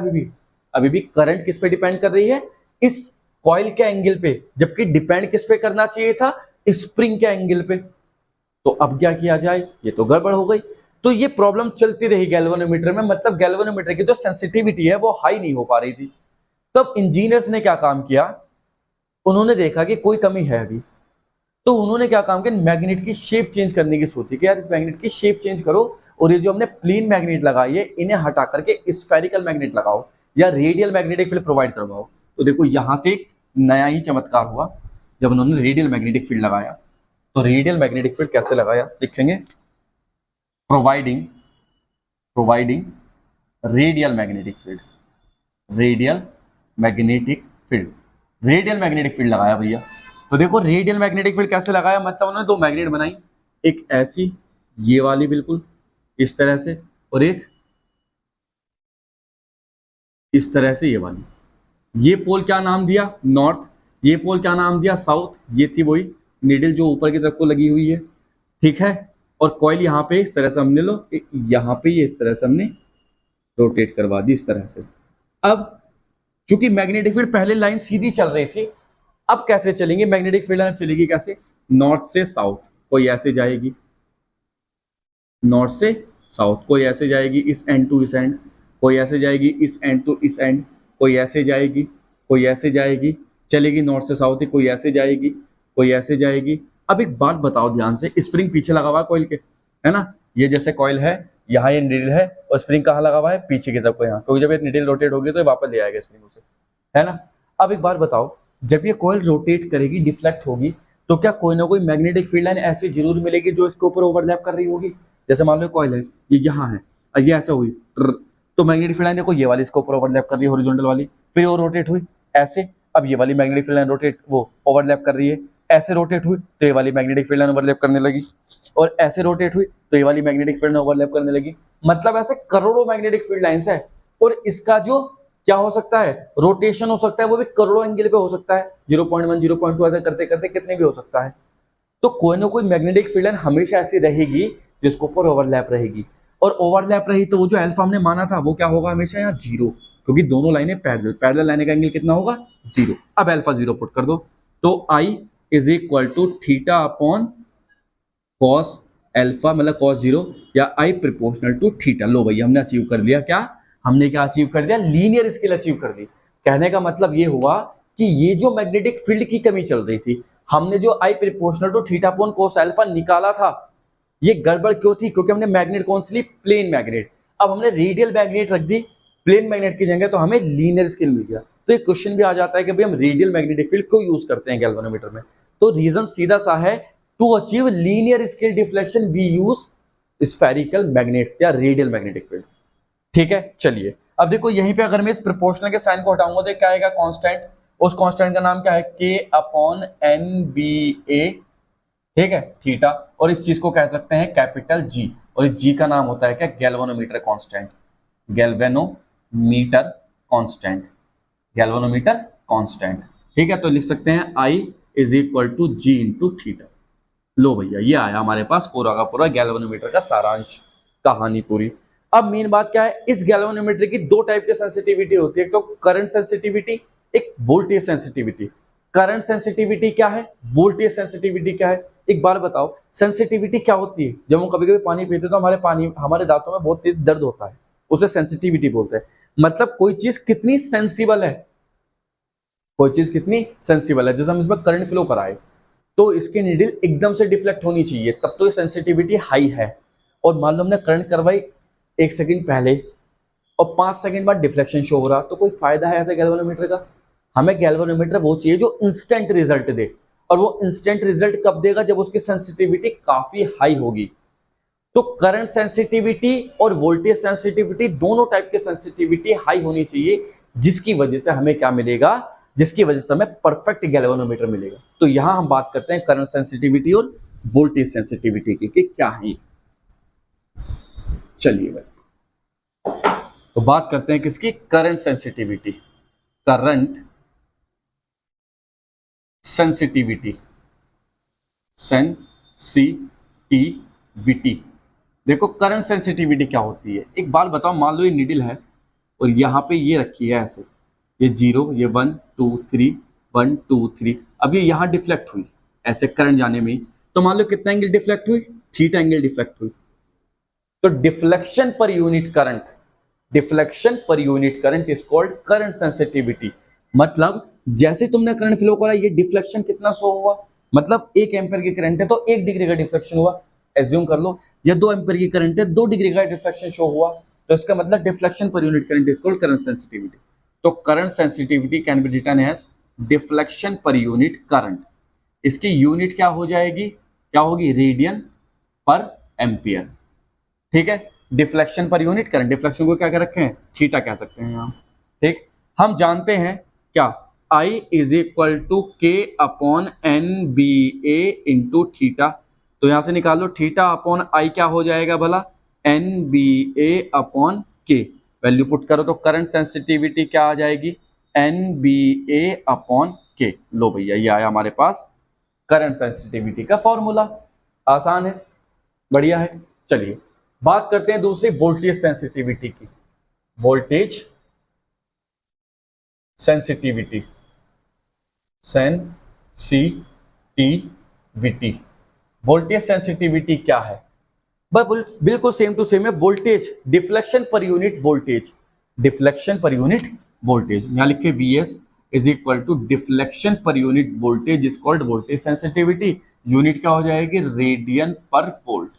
अभी भी करंट किस पे डिपेंड कर रही है, इस कॉइल के एंगल पे, जबकि डिपेंड किस पे करना चाहिए था, स्प्रिंग के एंगल पे। तो अब क्या किया जाए, ये तो गड़बड़ हो गई। तो ये प्रॉब्लम चलती रही गैल्वेनोमीटर में, मतलब गैल्वेनोमीटर की जो सेंसिटिविटी है वो हाई नहीं हो पा रही थी। तब इंजीनियर्स ने क्या काम किया, उन्होंने देखा कि कोई कमी है अभी, तो उन्होंने क्या काम किया, मैग्नेट की शेप चेंज करने की सोची कि यार इस मैग्नेट की शेप चेंज करो, और ये जो हमने प्लेन मैग्नेट लगाई है इन्हें हटा करके स्फेरिकल मैग्नेट लगाओ या रेडियल मैग्नेटिक फील्ड प्रोवाइड करवाओ। तो देखो यहां से एक नया ही चमत्कार हुआ जब उन्होंने रेडियल मैग्नेटिक फील्ड लगाया। तो रेडियल मैग्नेटिक फील्ड कैसे लगाया लिखेंगे, providing radial magnetic field, radial magnetic field लगाया भैया। तो देखो रेडियल मैग्नेटिक फील्ड कैसे लगाया, मतलब उन्होंने दो मैग्नेट बनाई, एक ऐसी, ये वाली बिल्कुल इस तरह से, और एक इस तरह से ये वाली। ये पोल क्या नाम दिया, नॉर्थ, ये पोल क्या नाम दिया, साउथ। ये थी वही नीडल जो ऊपर की तरफ को लगी हुई है, ठीक है। और कॉइल यहाँ पे इस तरह से हमने लो, यहाँ पे ये इस तरह से हमने रोटेट करवा दी इस तरह से। अब चूंकि मैग्नेटिक फील्ड पहले लाइन सीधी चल रही थी, अब कैसे चलेंगे, मैग्नेटिक फील्ड लाइन चलेगी कैसे, नॉर्थ से साउथ, कोई ऐसे जाएगी, नॉर्थ से साउथ, कोई ऐसे जाएगी इस एंड टू इस एंड, कोई ऐसे जाएगी इस एंड टू इस एंड, कोई ऐसे जाएगी, कोई ऐसे जाएगी, चलेगी नॉर्थ से साउथ ही, कोई ऐसे जाएगी, कोई ऐसे जाएगी। अब एक बात बताओ ध्यान से, स्प्रिंग पीछे लगा हुआ है कॉइल के, है ना, ये जैसे कॉइल है, यहाँ ये नीडल है, और स्प्रिंग कहाँ लगा हुआ है, पीछे की तरफ को यहाँ, क्योंकि जब ये नीडल रोटेट होगी तो ये वापस ले आएगा स्प्रिंग उसे, है ना। अब एक बात बताओ, जब ये कॉइल रोटेट करेगी, डिफ्लेक्ट होगी, तो क्या कोई ना कोई मैग्नेटिक फील्ड लाइन ऐसी जरूर मिलेगी जो इसके ऊपर ओवरलैप कर रही होगी। जैसे मान लो कॉइल है, ये यहाँ है, और ये ऐसे हुई, तो मैग्नेटिक फील्ड लाइन देखो ये वाली इसके ऊपर ओवरलैप कर रही है, हॉरिजॉन्टल वाली, फिर वो रोटेट हुई ऐसे, अब ये वाली मैग्नेटिक फील्ड लाइन रोटेट वो ओवरलैप कर रही है, ऐसे रोटेट हुई तो ये वाली मैग्नेटिक फील्ड लाइन ओवरलैप करने लगी, और ऐसे रोटेट हुई तो ये वाली मैग्नेटिक फील्ड लाइन ओवरलैप करने लगी। मतलब ऐसे करोड़ों मैग्नेटिक फील्ड लाइंस है, और इसका जो क्या हो सकता है, रोटेशन हो सकता है, वो भी करोड़ों एंगल पे हो सकता है, 0.1 0.2 ऐसे करते करते कितने भी हो सकता है। तो कोई ना कोई मैग्नेटिक फील्ड लाइन हमेशा ऐसी रहेगी जिसके ऊपर ओवरलैप रहेगी, और ओवरलैप रही तो वो जो अल्फा हमने माना था वो क्या होगा, हमेशा यहाँ जीरो, क्योंकि दोनों लाइनें पैरेलल लाइन का एंगल कितना होगा, जीरो। अब अल्फा जीरो पुट कर दो, तो I is equal to theta upon cos alpha, मतलब कॉस जीरो, या आई प्रोपोर्शनल टू थीटा। लो भैया हमने अचीव कर लिया, क्या हमने क्या अचीव कर दिया, लीनियर स्केल अचीव कर दी। कहने का मतलब ये हुआ कि ये जो मैग्नेटिक फील्ड की कमी चल रही थी, हमने जो I proportional to theta upon cos alpha निकाला था, ये गड़बड़ क्यों थी, क्योंकि हमने मैग्नेट कौन सी ली, प्लेन मैग्नेट। अब हमने रेडियल मैग्नेट रख दी प्लेन मैग्नेट की जगह, तो हमें लीनियर स्केल मिल गया। तो एक क्वेश्चन भी आ जाता है कि भाई हम रेडियल मैग्नेटिक फील्ड क्यों यूज करते हैं गैल्वेनोमीटर में, तो रीजन सीधा सा है, to achieve linear scale deflection we use spherical magnets या रेडियल मैग्नेटिक फील्ड। ठीक है, चलिए अब देखो यहीं पे अगर मैं इस प्रोपोर्शनल के साइन को हटाऊंगा तो क्या आएगा, कांस्टेंट। उस कांस्टेंट का नाम क्या है, के अपॉन एन बी ए, ठीक है, थीटा, और इस चीज को कह सकते हैं कैपिटल जी, और इस जी का नाम होता है क्या, galvanometer constant, galvanometer constant, galvanometer constant. ठीक है, तो लिख सकते हैं I is equal to G into theta. लो भैया ये आया हमारे पास पूरा का पूरा गैल्वेनोमीटर का सारांश, कहानी पूरी। अब मेन बात क्या है, इस गैल्वेनोमीटर की दो टाइप की सेंसिटिविटी होती है, एक तो करंट सेंसिटिविटी, एक वोल्टेज सेंसिटिविटी। करंट सेंसिटिविटी क्या है, वोल्टेज सेंसिटिविटी क्या है, एक बार बताओ। सेंसिटिविटी क्या होती है, जब हम कभी कभी पानी पीते हैं तो हमारे दांतों में बहुत तेज दर्द होता है, उसे सेंसिटिविटी बोलते हैं। मतलब कोई चीज कितनी सेंसिबल है, कोई चीज कितनी सेंसिबल है, जैसे हम इसमें करंट फ्लो कराए, तो इसकी नीडल एकदम से डिफ्लेक्ट होनी चाहिए, तब तो ये सेंसिटिविटी हाई है। और मान लो हमने करंट करवाई 1 सेकंड पहले और 5 सेकंड बाद डिफ्लेक्शन शो हो रहा, तो कोई फायदा है ऐसे गैल्वेनोमीटर का? हमें गैल्वेनोमीटर वो चाहिए जो इंस्टेंट रिजल्ट दे, और वो इंस्टेंट रिजल्ट कब देगा? जब उसकी सेंसिटिविटी काफी हाई होगी। तो करंट सेंसिटिविटी और वोल्टेज सेंसिटिविटी दोनों टाइप के सेंसिटिविटी हाई होनी चाहिए, जिसकी वजह से हमें क्या मिलेगा? जिसकी वजह से हमें परफेक्ट गैल्वेनोमीटर मिलेगा। तो यहां हम बात करते हैं करंट सेंसिटिविटी और वोल्टेज सेंसिटिविटी की कि क्या है। चलिए भाई, तो बात करते हैं किसकी? Current sensitivity. Current sensitivity, sensitivity. देखो करंट सेंसिटिविटी क्या होती है, एक बात बताओ। मान लो ये नीडल है और यहाँ पे ये रखी है ऐसे, ये 0, ये 1 2 3 1 2 3, अब ये यहाँ डिफ्लेक्ट हुई ऐसे करंट जाने में, तो मान लो कितना एंगल डिफ्लेक्ट हुई? थीटा एंगल डिफ्लेक्ट हुई। तो deflection per unit current, deflection per unit current is called current sensitivity. मतलब जैसे तुमने करंट फ्लो करा, ये डिफ्लेक्शन कितना शो हुआ? मतलब 1 एम्पीयर की करंट है तो 1 डिग्री का डिफ्लेक्शन हुआ, एज्यूम कर लो। या 2 एम्पीयर की करंट है, 2 डिग्री का डिफ्लेक्शन शो हुआ, तो इसका मतलब deflection per unit current is called current sensitivity. तो current sensitivity can be written as deflection per unit current. इसकी यूनिट क्या हो जाएगी? क्या होगी? रेडियन पर एम्पियर। ठीक है, deflection per unit current, deflection को क्या कह रखे हैं? थीटा कह सकते हैं हम। ठीक, हम जानते हैं क्या? I is equal to K upon N B A into theta. तो यहां से निकाल लो थीटा अपॉन आई क्या हो जाएगा भला? एन बी ए अपॉन के। वैल्यू पुट करो तो करंट सेंसिटिविटी क्या आ जाएगी? एन बी ए अपॉन के। लो भैया, ये आया हमारे पास करंट सेंसिटिविटी का फॉर्मूला। आसान है, बढ़िया है। चलिए बात करते हैं दूसरी वोल्टेज सेंसिटिविटी की। Voltage sensitivity, sensitivity. Voltage sensitivity क्या है? बस बिल्कुल सेम टू सेम है। Voltage deflection per unit voltage, deflection per unit voltage. यहां लिखे Vs is equal to deflection per unit voltage is called voltage sensitivity. Unit क्या हो जाएगी? रेडियन पर वोल्ट।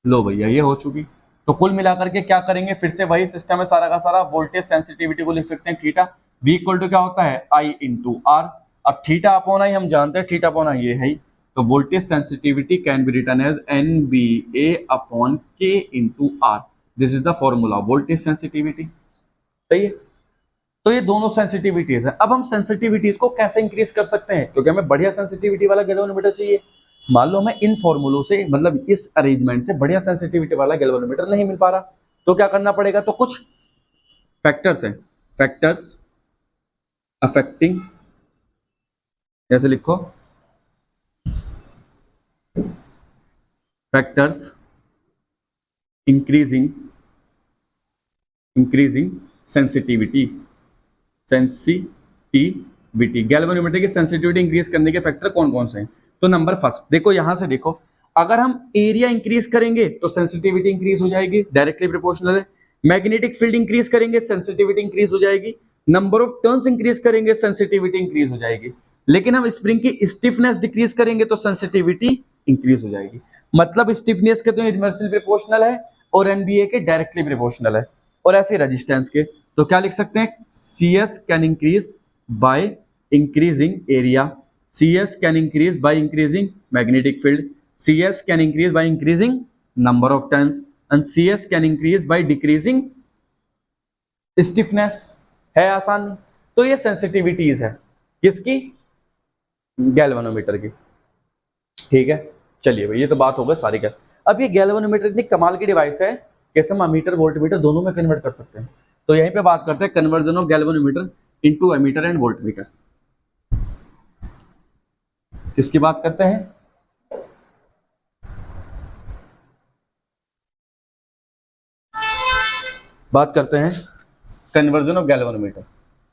लो भैया, ये हो चुकी। तो कुल मिलाकर के क्या करेंगे? फिर से वही सिस्टम है सारा का सारा। वोल्टेज सेंसिटिविटी को लिख सकते हैं थीटा, V इक्वल टू क्या होता है? I into R. अब थीटा अपॉन आई हम जानते हैं, थीटा अपॉन आई ये है। तो voltage sensitivity can be written as NBA upon K into R. This is the formula voltage sensitivity. सही है, तो ये दोनों सेंसिटिविटीज है। अब हम सेंसिटिविटीज को कैसे इंक्रीज कर सकते हैं? क्योंकि हमें बढ़िया सेंसिटिविटी वाला गैल्वेनोमीटर चाहिए। मान लो हमें इन फॉर्मूलों से, मतलब इस अरेंजमेंट से बढ़िया सेंसिटिविटी वाला गैल्वेनोमीटर नहीं मिल पा रहा, तो क्या करना पड़ेगा? तो कुछ फैक्टर्स हैं, फैक्टर्स अफेक्टिंग, जैसे लिखो फैक्टर्स इंक्रीजिंग सेंसिटिविटी। गैल्वेनोमीटर की सेंसिटिविटी इंक्रीज करने के फैक्टर कौन कौन से हैं? तो नंबर फर्स्ट, देखो यहां से देखो, अगर हम एरिया इंक्रीज करेंगे तो सेंसिटिविटी इंक्रीज हो जाएगी, डायरेक्टली प्रोपोर्शनल है। मैग्नेटिक फील्ड इंक्रीज करेंगे, सेंसिटिविटी इंक्रीज हो जाएगी। नंबर ऑफ टर्न्स इंक्रीज करेंगे, सेंसिटिविटी इंक्रीज हो जाएगी। लेकिन हम स्प्रिंग की स्टिफनेस डिक्रीज करेंगे तो सेंसिटिविटी इंक्रीज हो जाएगी। मतलब स्टिफनेस के तो इनवर्सली प्रोपोर्शनल है और एनबीए के डायरेक्टली प्रोपोर्शनल है। और ऐसे रेजिस्टेंस के तो क्या लिख सकते हैं? CS can increase by increasing area, CS can increase by increasing magnetic field, CS can increase by increasing number of turns, and CS can increase by decreasing stiffness। है आसान। तो ये सेंसिटिविटीज है किसकी? गैल्वेनोमीटर की। ठीक है, चलिए भाई, ये तो बात हो गई सारी। क्या अब ये गैल्वेनोमीटर इतनी कमाल की डिवाइस है, कैसे हम अमीटर वोल्टमीटर दोनों में कन्वर्ट कर सकते हैं। तो यहीं पे बात करते हैं conversion of galvanometer into ammeter and voltmeter. किसकी बात करते हैं? बात करते हैं conversion of galvanometer,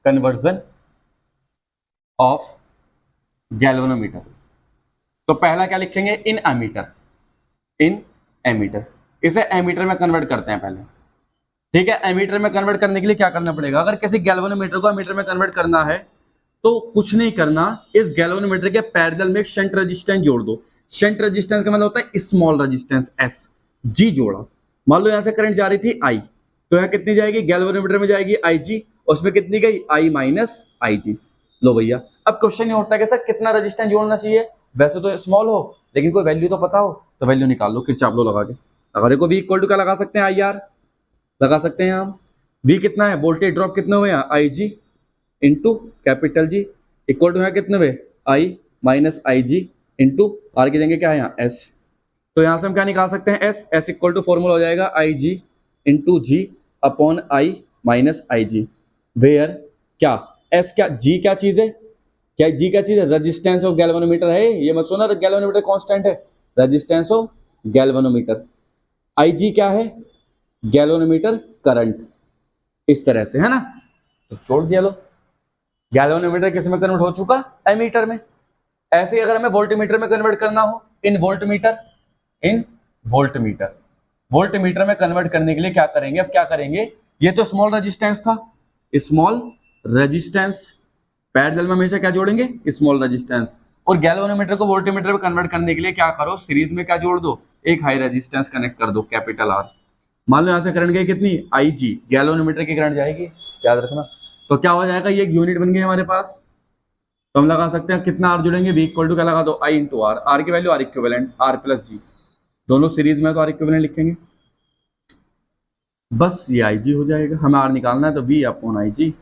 conversion of galvanometer. तो पहला क्या लिखेंगे? In ammeter, in ammeter. इसे एमीटर में कन्वर्ट करते हैं पहले। ठीक है, एमीटर में कन्वर्ट करने के लिए क्या करना पड़ेगा? अगर किसी गैल्वेनोमीटर को एमीटर में कन्वर्ट करना है तो कुछ नहीं करना, इस गैल्वेनोमीटर के पैरेलल में एक शंट रेजिस्टेंस जोड़ दो। शंट रेजिस्टेंस का मतलब होता है स्मॉल रेजिस्टेंस एस, जी जोड़ा। मान लो यहां से करंट जा रही थी आई, तो यहाँ कितनी जाएगी गैल्वेनोमीटर में जाएगी आई जी, उसमें कितनी गई आई माइनस आई जी। लो भैया, अब क्वेश्चन ये होता है कि सर कितना रेजिस्टेंस जोड़ना चाहिए, वैसे तो स्मॉल हो लेकिन कोई वैल्यू तो पता हो, तो वैल्यू निकाल लो किरचॉफ लॉ लगा के। अगर देखो वी इक्वल टू क्या लगा सकते हैं, आई आर लगा सकते हैं हम। वी कितना है, वोल्टेज ड्रॉप कितने हुए हैं, I G into capital G equal to है कितने हुए, I minus I G into R की देंगे क्या है यहाँ एस। तो यहाँ से हम क्या निकाल सकते हैं, S S equal to formula हो जाएगा I G into G upon I minus I G, where क्या एस क्या जी क्या चीज है, क्या जी क्या चीज है, रेजिस्टेंस ऑफ गैल्वेनोमीटर है, ये मत सुना गैल्वेनोमीटर कांस्टेंट है, रेजिस्टेंस ऑफ गैल्वेनोमीटर। आई जी क्या है, गैल्वेनोमीटर करंट, इस तरह से है ना। तो छोड़ दिया लो, गैल्वेनोमीटर किस में कन्वर्ट हो चुका, एमीटर में। ऐसे ही अगर हमें वोल्टमीटर में कन्वर्ट करना हो, इन वोल्टमीटर वोल्टमीटर में कन्वर्ट करने के लिए क्या करेंगे, अब क्या करेंगे, ये तो स्मॉल रेजिस्टेंस था, स्मॉल रेजिस्टेंस पैरेलल में हमेशा क्या जोड़ेंगे, स्मॉल रेजिस्टेंस। और गैल्वेनोमीटर को वोल्टमीटर में कन्वर्ट करने के लिए क्या करो, सीरीज में क्या जोड़ दो, एक हाई रेजिस्टेंस कनेक्ट कर दो कैपिटल आर। मान लो यहां से करंट गई कितनी, आई जी, गैल्वेनोमीटर की करंट जाएगी, याद रखना। तो क्या हो जाएगा, ये एक यूनिट बन गई हमारे पास। तो हम लगा सकते हैं कितना आर जुड़ेंगे, वी इक्वल टू क्या लगा दो, आई इंटू आर, आर की value R equivalent, R plus G, दोनों सीरीज में तो आर इक्विवेलेंट लिखेंगे, बस ये आई जी हो जाएगा। हमें आर निकालना है तो V upon I G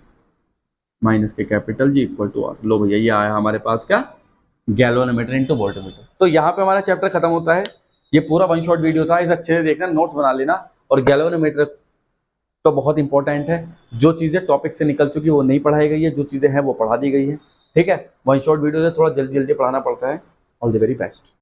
minus के capital G equal to R. लो भैया ये आया हमारे पास क्या, गैल्वेनोमीटर इनटू वोल्टमीटर। तो यहाँ पे हमारा चैप्टर खत्म होता है। ये पूरा वन शॉट वीडियो था, इसे अच्छे से देखना, नोट्स बना लेना। और गैल्वेनोमीटर तो बहुत इंपॉर्टेंट है, जो चीजें टॉपिक से निकल चुकी वो नहीं पढ़ाई गई है, जो चीजें हैं वो पढ़ा दी गई है, ठीक है। वन शॉट वीडियो से थोड़ा जल्दी जल्दी पढ़ाना पड़ता है। All the very best.